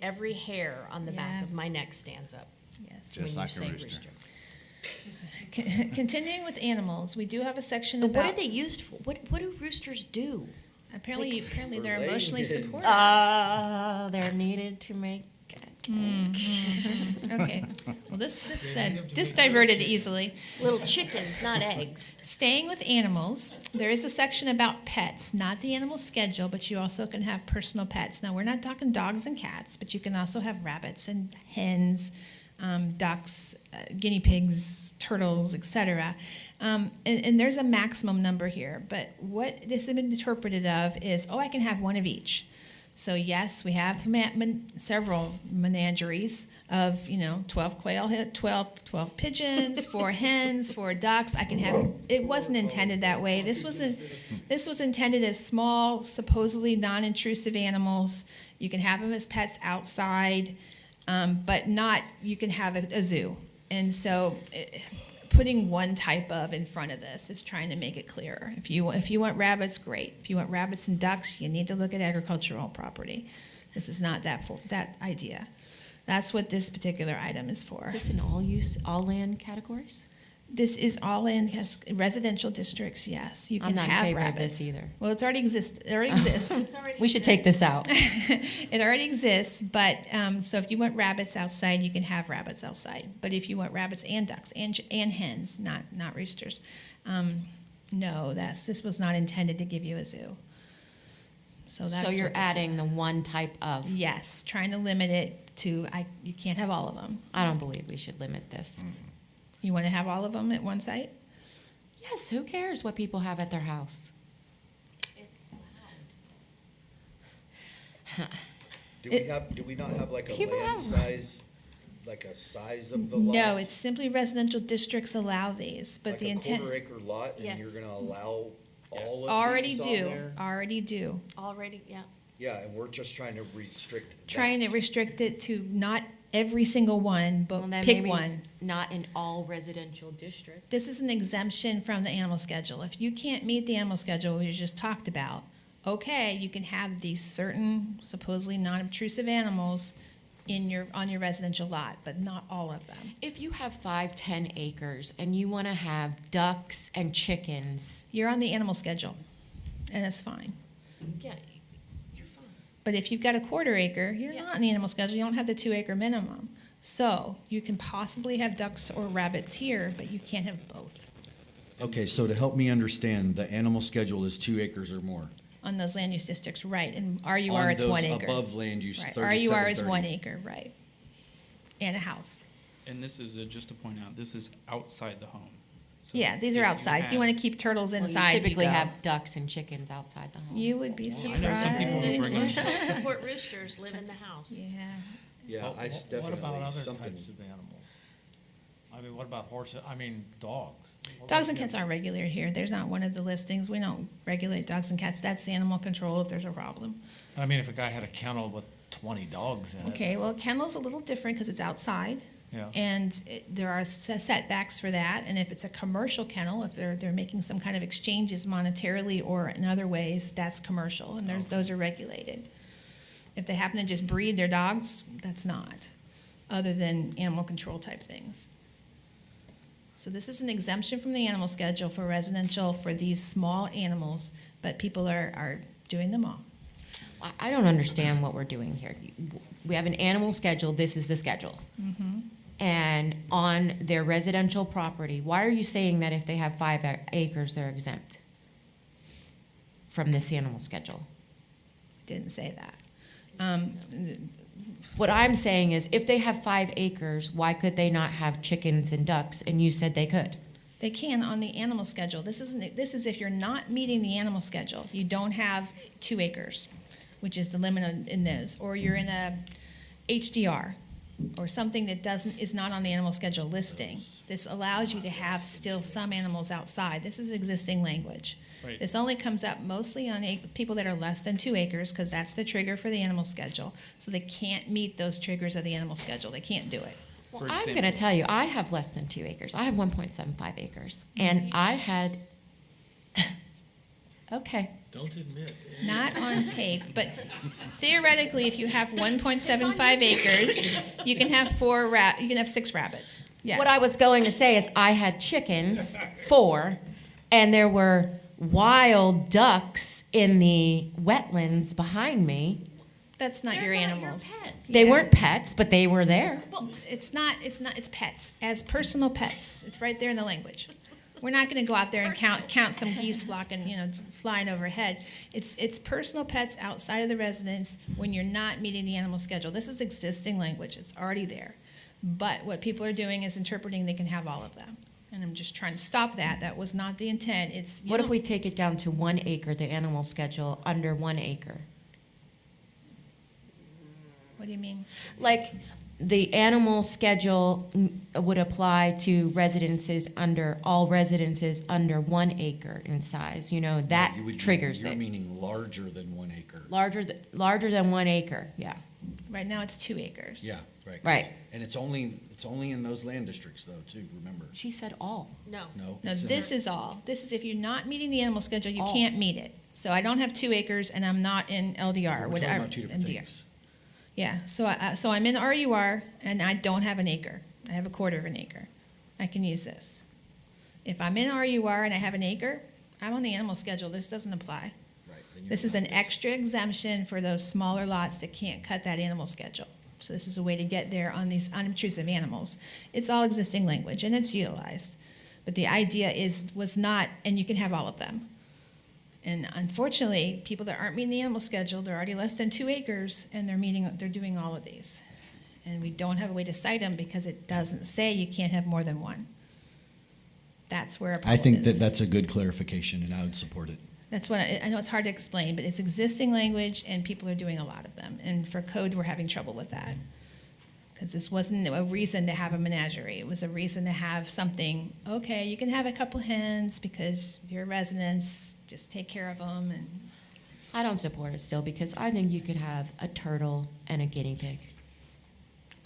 every hair on the back Yeah. of my neck stands up. Yes. Just when like you a say rooster. Continuing with animals, we do have a section But about. what are they used for? What do roosters do? Apparently For they're laying emotionally eggs. supportive. They're needed to make Okay, well, this diverted easily. Little chickens, not eggs. Staying with animals, there is a section about pets, not the animal schedule, but you also can have personal pets. Now, we're not talking dogs and cats, but you can also have rabbits and hens, ducks, guinea pigs, turtles, etc. And there's a maximum number here, but what this has been interpreted of is, I can have one of each. So yes, we have several menageries of 12 quail, 12 pigeons, 4 hens, 4 ducks. I can have. It wasn't intended that way. This was intended as small, supposedly non-intrusive animals. You can have them as pets outside, but not. You can have a zoo, and so. Putting one type of in front of this is trying to make it clearer. If you want rabbits, great. If you want rabbits and ducks, you need to look at agricultural property. This is not that idea. That's what this particular item is for. Is this in all land categories? This is all in residential districts, yes. You can I'm not in have favor rabbits. of this either. Well, it already exists. We should take this out. It already exists, but so if you want rabbits outside, you can have rabbits outside. But if you want rabbits and ducks and hens, not roosters, no, this was not intended to give you a zoo. So you're what this adding the one type of. Yes, trying to limit it to you can't have all of them. I don't believe we should limit this. You want to have all of them at one site? Yes, who cares what people have at their house? It's Do we not have like a People land have- size, like a size of the lot? No, it's simply residential districts allow these, but Like the a intent. quarter acre lot, and Yes. you're gonna allow all of Already these on do, there? already do. already, yeah. Yeah, and we're just trying to restrict Trying to that. restrict it to not every single one, but Well, then pick maybe one. Not in all residential districts. This is an exemption from the animal schedule. If you can't meet the animal schedule we just talked about, okay, you can have these certain supposedly non-obtrusive animals on your residential lot, but not all of them. If you have 5-10 acres and you want to have ducks and chickens, You're on the animal schedule, and it's fine. Yeah, you're fine. But if you've got a quarter acre, you're Yeah. not in the animal schedule, you don't have the 2 acre minimum. So you can possibly have ducks or rabbits here, but you can't have both Okay, so to help me understand, the animal schedule is 2 acres or more. on those land use districts, right? And RUR, On it's those 1 acre. above land use Right, RUR is 1 3730. acre, right. And a house. And this is, just to point out, this is outside the home. So Yeah, these if are outside. If you had- want to keep turtles well, inside, you you typically go. have ducks and chickens outside the home. You would be I know some people who bring them. surprised. Support roosters, live in the house. Yeah. Yeah, What- I what- definitely, What about other something, types of animals? I mean, what about horses, dogs? What Dogs about and cats aren't regulated here. There's not one of the listings. We don't regulate dogs and cats. That's animal control if there's a problem. I mean, if a guy had a kennel with 20 dogs in it. Okay, well, kennel's a little different because it's outside. Yeah. And there are setbacks for that. And if it's a commercial kennel, if they're making some kind of exchanges monetarily or in other ways, that's commercial, and those are regulated. If they happen to just breed their dogs, that's not, other than animal control type things. So this is an exemption from the animal schedule for residential for these small animals, but people are doing them all. I don't understand what we're doing here. We have an animal schedule, this is the schedule. And on their residential property, why are you saying that if they have 5 acres, they're exempt from this animal schedule? Didn't say that. What I'm saying is, if they have 5 acres, why could they not have chickens and ducks? And you said they could. They can on the animal schedule. This is if you're not meeting the animal schedule. You don't have 2 acres, which is the limit in those, or you're in a HDR or something that is not on the animal schedule listing. This allows you to have still some animals outside. This is existing language. Right. This only comes up mostly on people that are less than 2 acres because that's the trigger for the animal schedule. So they can't meet those triggers of the animal schedule. They can't do it. Well, I'm going to tell you, I have less than 2 acres. I have 1.75 acres. And I had Okay. Don't admit. Not on tape, but theoretically, if you have 1.75 acres, you can have you can have 6 rabbits. Yes. What I was going to say is I had chickens, 4, and there were wild ducks in the wetlands behind me. That's not your animals. They weren't pets, but they were there. Well, it's pets, as personal pets. It's right there in the language. We're not going to go out there and count some geese flocking, flying overhead. It's personal pets outside of the residence when you're not meeting the animal schedule. This is existing language. It's already there. But what people are doing is interpreting they can have all of them. And I'm just trying to stop that. That was not the intent. What if we take it down to 1 acre, the animal schedule, under 1 acre? What do you mean? Like, the animal schedule would apply to all residences under 1 acre in size. That triggers You're it. meaning larger than 1 acre. Larger than 1 acre, yeah. Right now, it's 2 acres. Yeah, right. Right. And it's only in those land districts though, too, remember? She said all. No. No. No, this is all. This is if you're not meeting the animal schedule, you can't meet it. So I don't have 2 acres and I'm not in LDR. We're talking about two different things. Yeah, so I'm in RUR and I don't have an acre. I have 1/4 of an acre. I can use this. If I'm in RUR and I have an acre, I'm on the animal schedule. This doesn't apply. Right. This is an extra exemption for those smaller lots that can't cut that animal schedule. So this is a way to get there on these unobtrusive animals. It's all existing language and it's utilized. But the idea was not, and you can have all of them. And unfortunately, people that aren't meeting the animal schedule, they're already less than 2 acres, and they're doing all of these. And we don't have a way to cite them because it doesn't say you can't have more than 1. That's where our problem I think is. that's a good clarification, and I would support it. That's what I know it's hard to explain, but it's existing language, and people are doing a lot of them. And for code, we're having trouble with that. Because this wasn't a reason to have a menagerie. It was a reason to have something, okay, you can have a couple hens because you're residents, just take care of them. And I don't support it still because I think you could have a turtle and a guinea pig.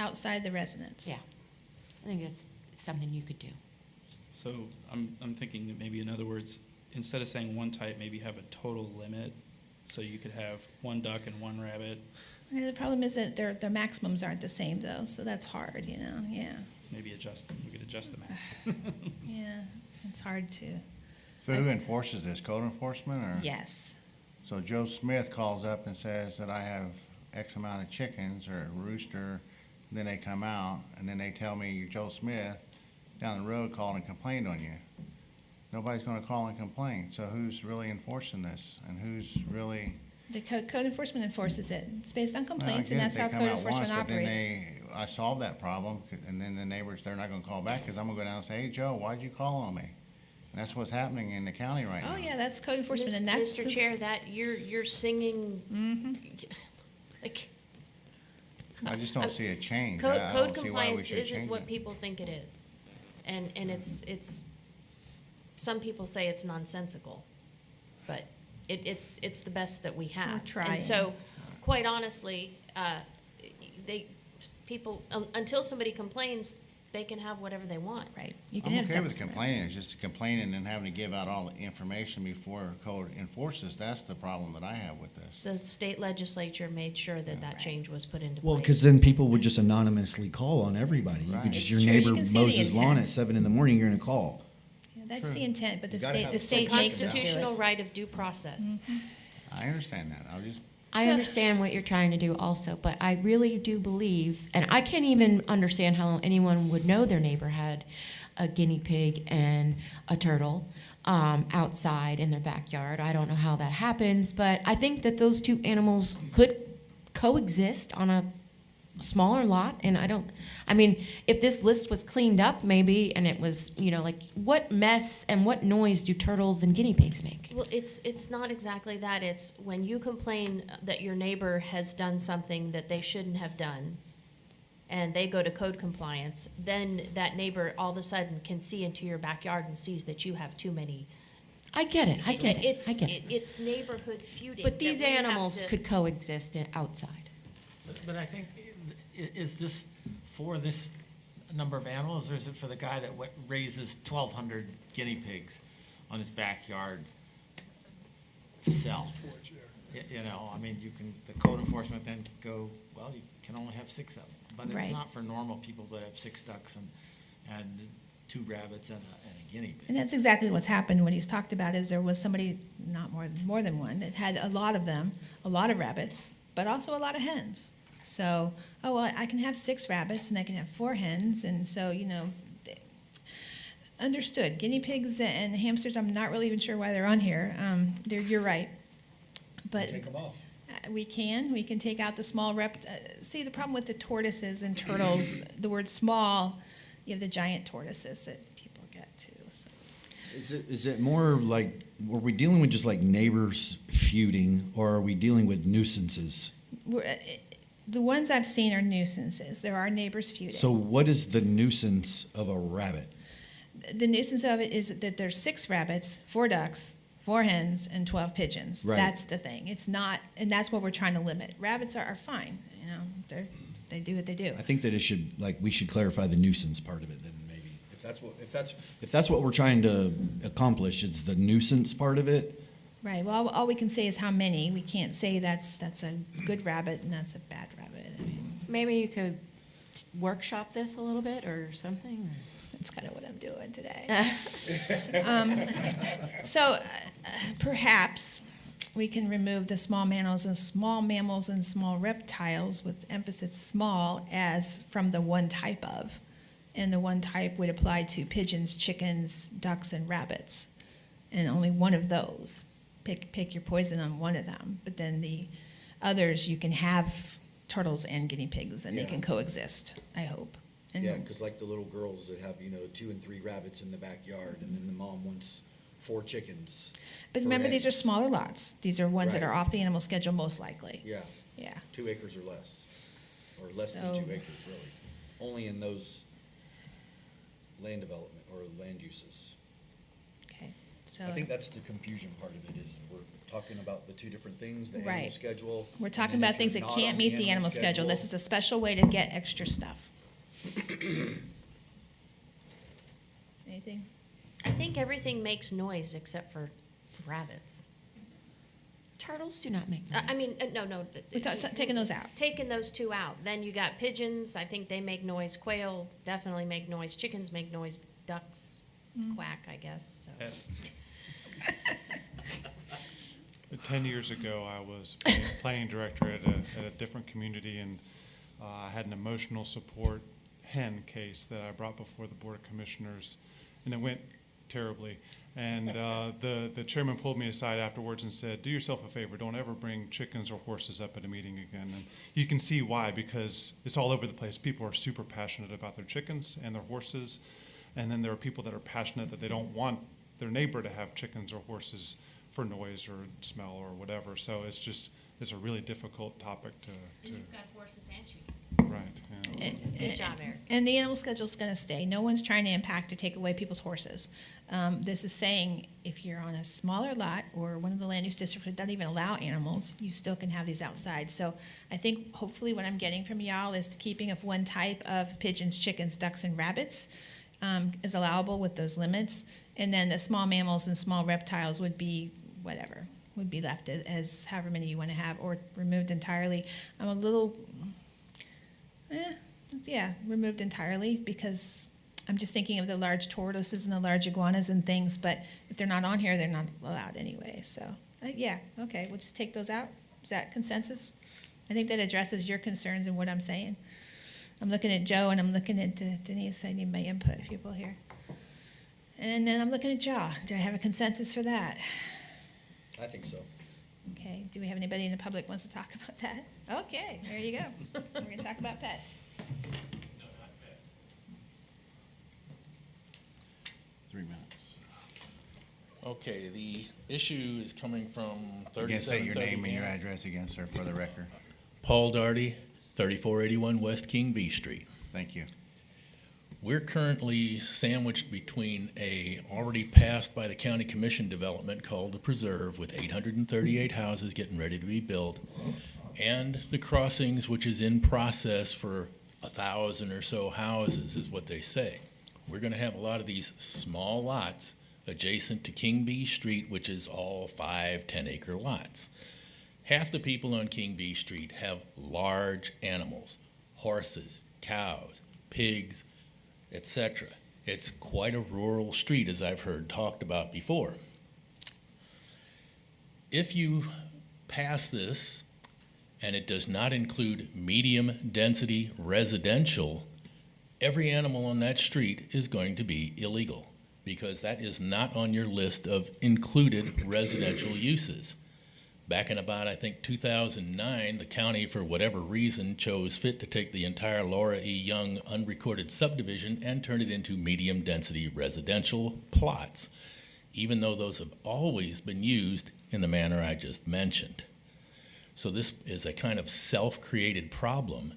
outside the residence. Yeah. I think it's something you could do. So I'm thinking that maybe in other words, instead of saying 1 type, maybe have a total limit. So you could have 1 duck and 1 rabbit. Yeah, the problem is that the maximums aren't the same though, so that's hard, yeah. Maybe adjust them. We could adjust the max. Yeah, it's hard to, So who enforces this? Code enforcement or? yes. So Joe Smith calls up and says that I have X amount of chickens or a rooster, then they come out and then they tell me Joe Smith down the road called and complained on you. Nobody's gonna call and complain, so who's really enforcing this and who's really? The code enforcement enforces it. It's based on Well, complaints, I and get that's it, how they come code out enforcement once, but then operates. I solved that problem, and then the neighbors, they're not gonna call back, cause I'm gonna go down and say, hey, Joe, why'd you call on me? And that's what's happening in the county right now. Oh, yeah, that's code enforcement, and that's. Mr. Chair, that you're singing, like, I just don't see a change. code I don't see why we compliance should isn't change what it. people think it is. And it's, some people say it's nonsensical, but it's the best that we have. We're trying. And so, quite honestly, until somebody complains, they can have whatever they want. Right. You I'm okay with complaining, it's just complaining and having to give out all the information before code enforces, that's the problem that I have with this. The state legislature made sure that that change was put into place. Well, because then people would just anonymously call on everybody. You Right. could just, It's your true, you neighbor can see mows the his lawn intent. at 7 in, you're gonna call. Yeah, that's the intent, but the You gotta state, have the a state makes us do Constitutional it. right of due process. I understand that, I understand what you're trying to do also, but I really do believe, and I can't even understand how anyone would know their neighbor had a guinea pig and a turtle outside in their backyard. I don't know how that happens, but I think that those two animals could coexist on a smaller lot, and I mean, if this list was cleaned up maybe, and it was, like, what mess and what noise do turtles and guinea pigs make? Well, it's not exactly that. It's when you complain that your neighbor has done something that they shouldn't have done, and they go to code compliance, then that neighbor all of a sudden can see into your backyard and sees that you have too many. I get it. It's neighborhood feuding. But these that we have animals to- could coexist outside. But I think, is this for this number of animals, or is it for the guy that raises 1,200 guinea pigs on his backyard? to sell. You know, I mean, you can, the code enforcement then could go, well, you can only have 6 of them. But Right. it's not for normal people that have 6 ducks and 2 rabbits and a guinea pig. And that's exactly what's happened. What he's talked about is there was somebody, not more than one, that had a lot of them, a lot of rabbits, but also a lot of hens. So, oh, well, I can have 6 rabbits and I can have 4 hens, and so, you know, understood. Guinea pigs and hamsters, I'm not really even sure why they're on here. You're right. But Take them off. we can take out the small see, the problem with the tortoises and turtles, the word small, you have the giant tortoises that people get too, so. Is it more like, were we dealing with just like neighbors feuding, or are we dealing with nuisances? The ones I've seen are nuisances. There are neighbors feuding. So what is the nuisance of a rabbit? The nuisance of it is that there's 6 rabbits, 4 ducks, 4 hens, and 12 pigeons. Right. That's the thing. It's not, and that's what we're trying to limit. Rabbits are fine, you know, they do what they do. I think that we should clarify the nuisance part of it then, maybe. If that's what we're trying to accomplish, it's the nuisance part of it. Right, well, all we can say is how many. We can't say that's a good rabbit and that's a bad rabbit. I mean, Maybe you could workshop this a little bit or something? that's kind of what I'm doing today. So perhaps we can remove the small mammals and small reptiles with emphasis small as from the one type of. And the one type would apply to pigeons, chickens, ducks, and rabbits. And only one of those. Pick your poison on one of them. But then the others, you can have turtles and guinea pigs and they can coexist, I hope. And Yeah, because like the little girls that have, 2 and 3 rabbits in the backyard, and then the mom wants 4 chickens. But for remember, these are eggs. smaller lots. These are ones that Right. are off the animal schedule most likely. Yeah, Yeah. 2 acres or less, or less than So- 2 acres, really. Only in those land development or land uses. Okay. So I think that's the confusion part of it, is we're talking about the 2 different things, the animal Right. schedule. we're and talking then about if things you're that not can't on meet the animal schedule. This is a special way to get extra stuff. Anything? I think everything makes noise except for rabbits. Turtles do not make noise. I mean, no. We're taking those out. Taking those 2 out. Then you got pigeons, I think they make noise. Quail definitely make noise. Chickens make noise. Ducks quack, I guess, so. 10 years ago, I was planning director at a different community, and I had an emotional support hen case that I brought before the Board of Commissioners, and it went terribly. And the chairman pulled me aside afterwards and said, "Do yourself a favor, don't ever bring chickens or horses up at a meeting again." And you can see why, because it's all over the place. People are super passionate about their chickens and their horses, and then there are people that are passionate that they don't want their neighbor to have chickens or horses for noise or smell or whatever. So it's a really difficult topic to And you've got horses and chickens. right. Yeah. Good job, Eric. And the animal schedule's going to stay. No one's trying to impact or take away people's horses. This is saying if you're on a smaller lot or one of the land use districts that doesn't even allow animals, you still can have these outside. So I think hopefully what I'm getting from y'all is the keeping of one type of pigeons, chickens, ducks, and rabbits is allowable with those limits. And then the small mammals and small reptiles would be whatever, would be left as however many you want to have or removed entirely. I'm a little, removed entirely because I'm just thinking of the large tortoises and the large iguanas and things, but if they're not on here, they're not allowed anyway. So, okay, we'll just take those out. Is that consensus? I think that addresses your concerns and what I'm saying. I'm looking at Joe and I'm looking at Denise. I need my input, people here. And then I'm looking at Jaw. Do I have a consensus for that? I think so. Okay, do we have anybody in the public who wants to talk about that? Okay, there you go. We're gonna talk about pets. 3 minutes. Okay, the issue is coming from You can say your 3730 name and your Hannah. address again, sir, for the record. Paul Darty, 3481 West King B Street. Thank you. We're currently sandwiched between a already passed by the county commission development called the Preserve with 838 houses getting ready to be built, and the crossings, which is in process for 1,000 or so houses, is what they say. We're gonna have a lot of these small lots adjacent to King B Street, which is all 5, 10-acre lots. Half the people on King B Street have large animals, horses, cows, pigs, etc. It's quite a rural street, as I've heard talked about before. If you pass this, and it does not include medium-density residential, every animal on that street is going to be illegal, because that is not on your list of included residential uses. Back in about, I think, 2009, the county, for whatever reason, chose fit to take the entire Laura E. Young unrecorded subdivision and turn it into medium-density residential plots, even though those have always been used in the manner I just mentioned. So this is a kind of self-created problem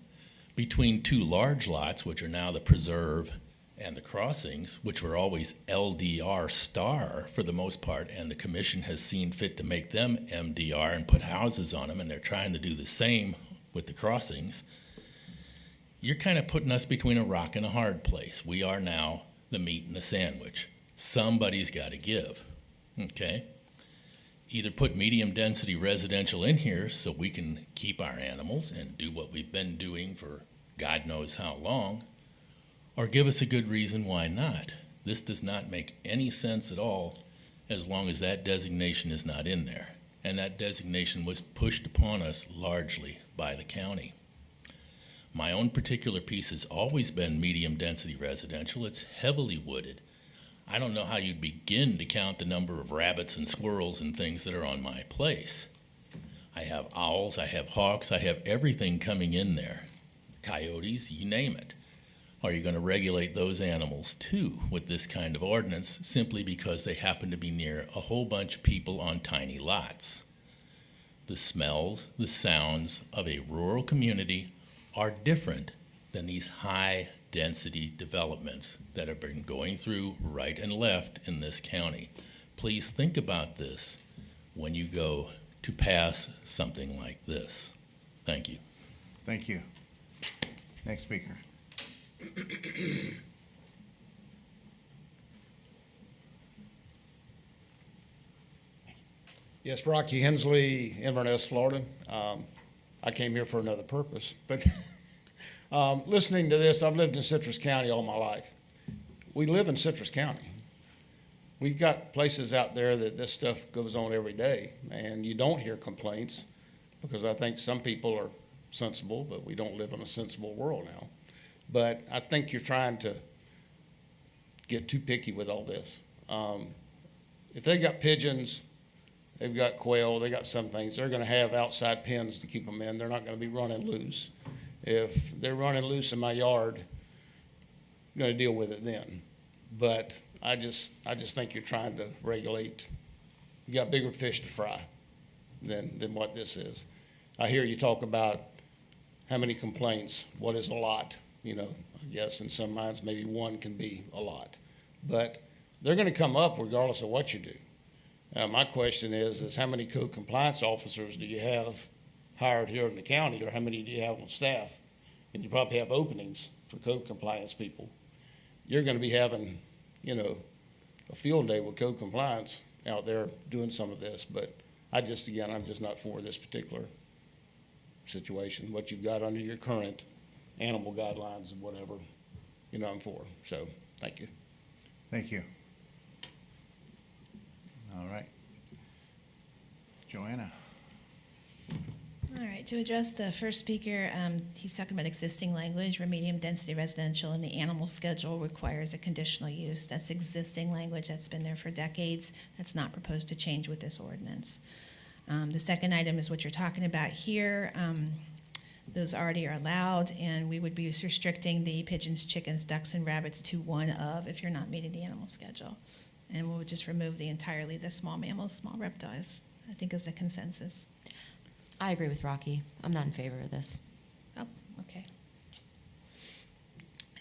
between two large lots, which are now the preserve and the crossings, which were always LDR star for the most part, and the commission has seen fit to make them MDR and put houses on them, and they're trying to do the same with the crossings. You're kind of putting us between a rock and a hard place. We are now the meat in the sandwich. Somebody's got to give, okay? Either put medium density residential in here so we can keep our animals and do what we've been doing for God knows how long, or give us a good reason why not. This does not make any sense at all as long as that designation is not in there. And that designation was pushed upon us largely by the county. My own particular piece has always been medium density residential. It's heavily wooded. I don't know how you'd begin to count the number of rabbits and squirrels and things that are on my place. I have owls, I have hawks, I have everything coming in there. Coyotes, you name it. Are you going to regulate those animals too with this kind of ordinance simply because they happen to be near a whole bunch of people on tiny lots? The smells, the sounds of a rural community are different than these high density developments that have been going through right and left in this county. Please think about this when you go to pass something like this. Thank you. Thank you. Next speaker. Yes, Rocky Hensley, Inverness, Florida. I came here for another purpose, but listening to this, I've lived in Citrus County all my life. We live in Citrus County. We've got places out there that this stuff goes on every day, and you don't hear complaints because I think some people are sensible, but we don't live in a sensible world now. But I think you're trying to get too picky with all this. If they've got pigeons, they've got quail, they got some things, they're going to have outside pens to keep them in. They're not going to be running loose. If they're running loose in my yard, I'm going to deal with it then. But I just think you're trying to regulate. You got bigger fish to fry than what this is. I hear you talk about how many complaints, what is a lot. You know, I guess in some minds maybe one can be a lot. But they're going to come up regardless of what you do. My question is how many code compliance officers do you have hired here in the county, or how many do you have on staff? And you probably have openings for code compliance people. You're going to be having, you know, a field day with code compliance out there doing some of this. But I'm just not for this particular situation. What you've got under your current animal guidelines and whatever, you know, I'm for. So, thank you. Thank you. All right. Joanna. All right, to address the first speaker, he's talking about existing language where medium density residential and the animal schedule requires a conditional use. That's existing language that's been there for decades. That's not proposed to change with this ordinance. The second item is what you're talking about here. Those already are allowed, and we would be restricting the pigeons, chickens, ducks, and rabbits to one of if you're not meeting the animal schedule. And we'll just remove entirely the small mammals, small reptiles, I think is the consensus. I agree with Rocky. I'm not in favor of this. Oh, okay.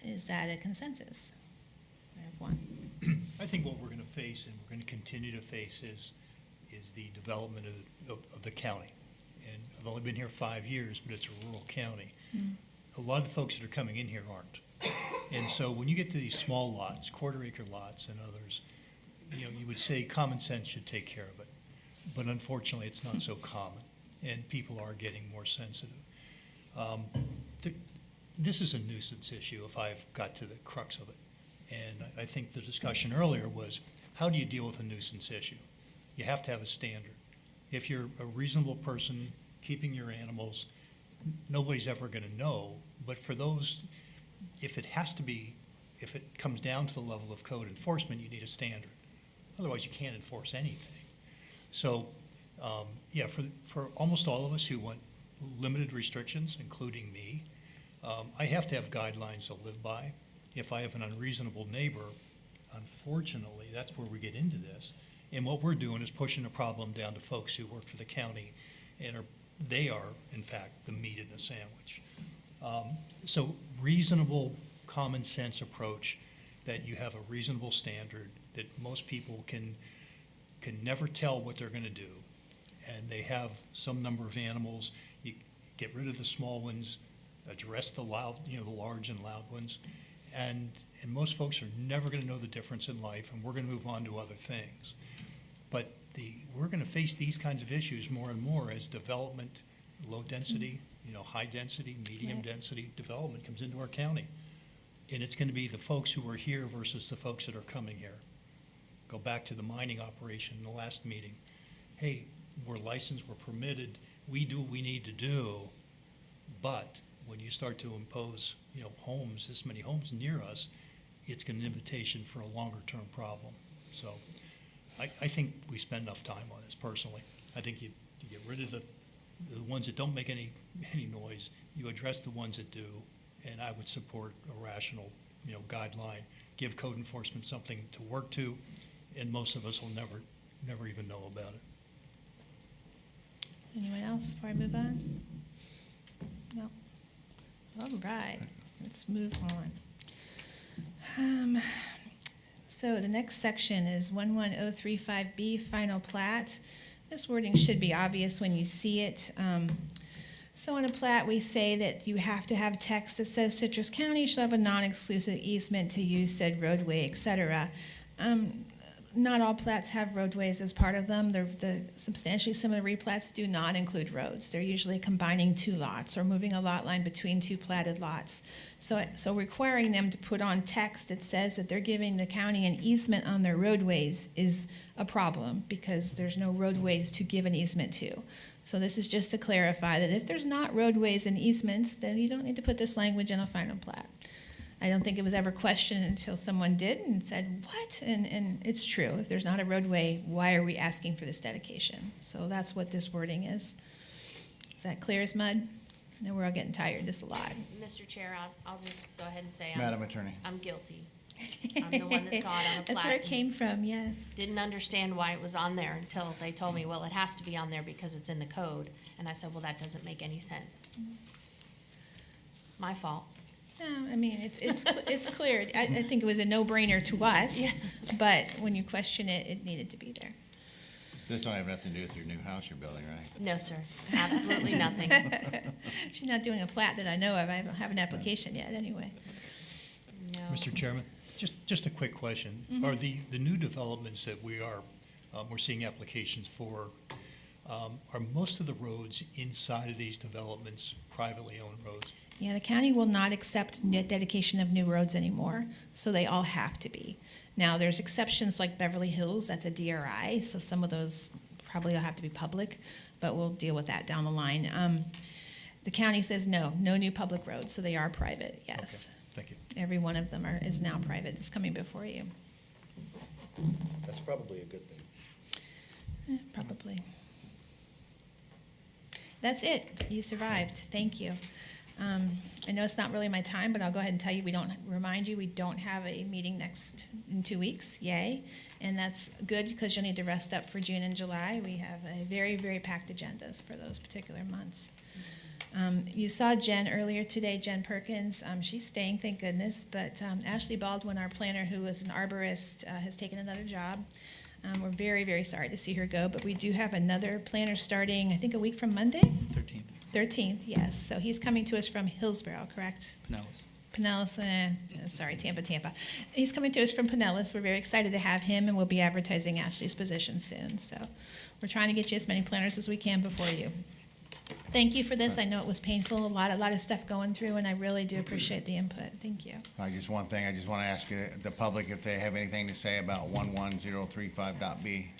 Is that a consensus? I have one. I think what we're going to face and we're going to continue to face is the development of the county. And I've only been here 5 years, but it's a rural county. A lot of the folks that are coming in here aren't. And so when you get to these small lots, quarter-acre lots and others, you would say common sense should take care of it. But unfortunately, it's not so common, and people are getting more sensitive. This is a nuisance issue if I've got to the crux of it. And I think the discussion earlier was, how do you deal with a nuisance issue? You have to have a standard. If you're a reasonable person keeping your animals, nobody's ever going to know. But for those, if it comes down to the level of code enforcement, you need a standard. Otherwise, you can't enforce anything. So, for almost all of us who want limited restrictions, including me, I have to have guidelines to live by. If I have an unreasonable neighbor, unfortunately, that's where we get into this. And what we're doing is pushing the problem down to folks who work for the county, and they are, in fact, the meat in the sandwich. So reasonable, common sense approach, that you have a reasonable standard, that most people can never tell what they're going to do, and they have some number of animals. You get rid of the small ones, address the loud, the large and loud ones, and most folks are never going to know the difference in life, and we're going to move on to other things. But we're going to face these kinds of issues more and more as development, low density, high density, medium density development comes into our county. And it's going to be the folks who are here versus the folks that are coming here. Go back to the mining operation in the last meeting. Hey, we're licensed, we're permitted, we do what we need to do, but when you start to impose, homes, this many homes near us, it's an invitation for a longer-term problem. So I think we spend enough time on this personally. I think you get rid of the ones that don't make any noise, you address the ones that do, and I would support a rational, guideline, give code enforcement something to work to, and most of us will never even know about it. Anyone else before I move on? No. All right, let's move on. So the next section is 11035B, final plat. This wording should be obvious when you see it. So on a plat, we say that you have to have text that says Citrus County shall have a non-exclusive easement to use said roadway, etc. Not all plats have roadways as part of them. Substantially similar replats do not include roads. They're usually combining two lots or moving a lot line between two platted lots. So requiring them to put on text that says that they're giving the county an easement on their roadways is a problem because there's no roadways to give an easement to. So this is just to clarify that if there's not roadways and easements, then you don't need to put this language in a final plat. I don't think it was ever questioned until someone did and said, what? And it's true. If there's not a roadway, why are we asking for this dedication? So that's what this wording is. Is that clear as mud? I know we're all getting tired this a lot. Mr. Chair, I'll just go ahead and say Madam Attorney. I'm guilty. I'm the one that saw it on a plat. That's where it came from, yes. Didn't understand why it was on there until they told me, well, it has to be on there because it's in the code. And I said, well, that doesn't make any sense. My fault. No, I mean, it's clear. I think it was a no-brainer to us, but when you question it, it needed to be there. This don't have nothing to do with your new house you're building, right? No, sir. Absolutely nothing. She's not doing a plat that I know of. I don't have an application yet, anyway. No. Mr. Chairman, just a quick question. Mhm. Are the new developments that we're seeing applications for, are most of the roads inside of these developments privately owned roads? Yeah, the county will not accept dedication of new roads anymore, so they all have to be. Now, there's exceptions like Beverly Hills, that's a DRI, so some of those probably will have to be public, but we'll deal with that down the line. The county says no new public roads, so they are private, yes. Okay, thank you. Every one of them is now private. It's coming before you. That's probably a good thing. Probably. That's it. You survived. Thank you. I know it's not really my time, but I'll go ahead and tell you, we don't have a meeting in 2 weeks, yay. And that's good because you'll need to rest up for June and July. We have a very, very packed agendas for those particular months. You saw Jen earlier today, Jen Perkins. She's staying, thank goodness, but Ashley Baldwin, our planner, who was an arborist, has taken another job. We're very, very sorry to see her go, but we do have another planner starting, I think, a week from Monday? 13th. 13th, yes. So he's coming to us from Hillsborough, correct? Pinellas. Pinellas, Tampa. He's coming to us from Pinellas. We're very excited to have him, and we'll be advertising Ashley's position soon. So we're trying to get you as many planners as we can before you. Thank you for this. I know it was painful, a lot of stuff going through, and I really do appreciate the input. Thank you. Just one thing, I just want to ask you, the public, if they have anything to say about 11035.b.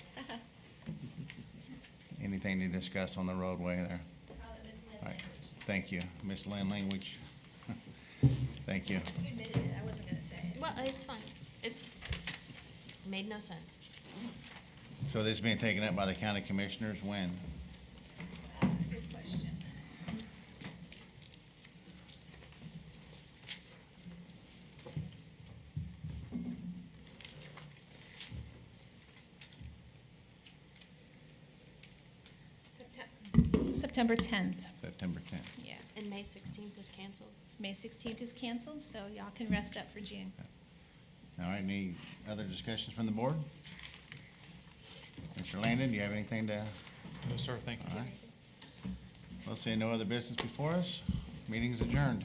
Anything to discuss on the roadway there? All right, thank you. Ms. Lynn Language. Thank you. You admitted it. I wasn't going to say it. Well, it's fine. It's made no sense. So this is being taken up by the county commissioners when? Good question. September 10th. September 10th. Yeah. And May 16th is canceled. May 16th is canceled, so y'all can rest up for June. All right, any other discussions from the board? Mr. Landon, do you have anything to? No, sir, thank you. All right. Well, seeing no other business before us, meeting is adjourned.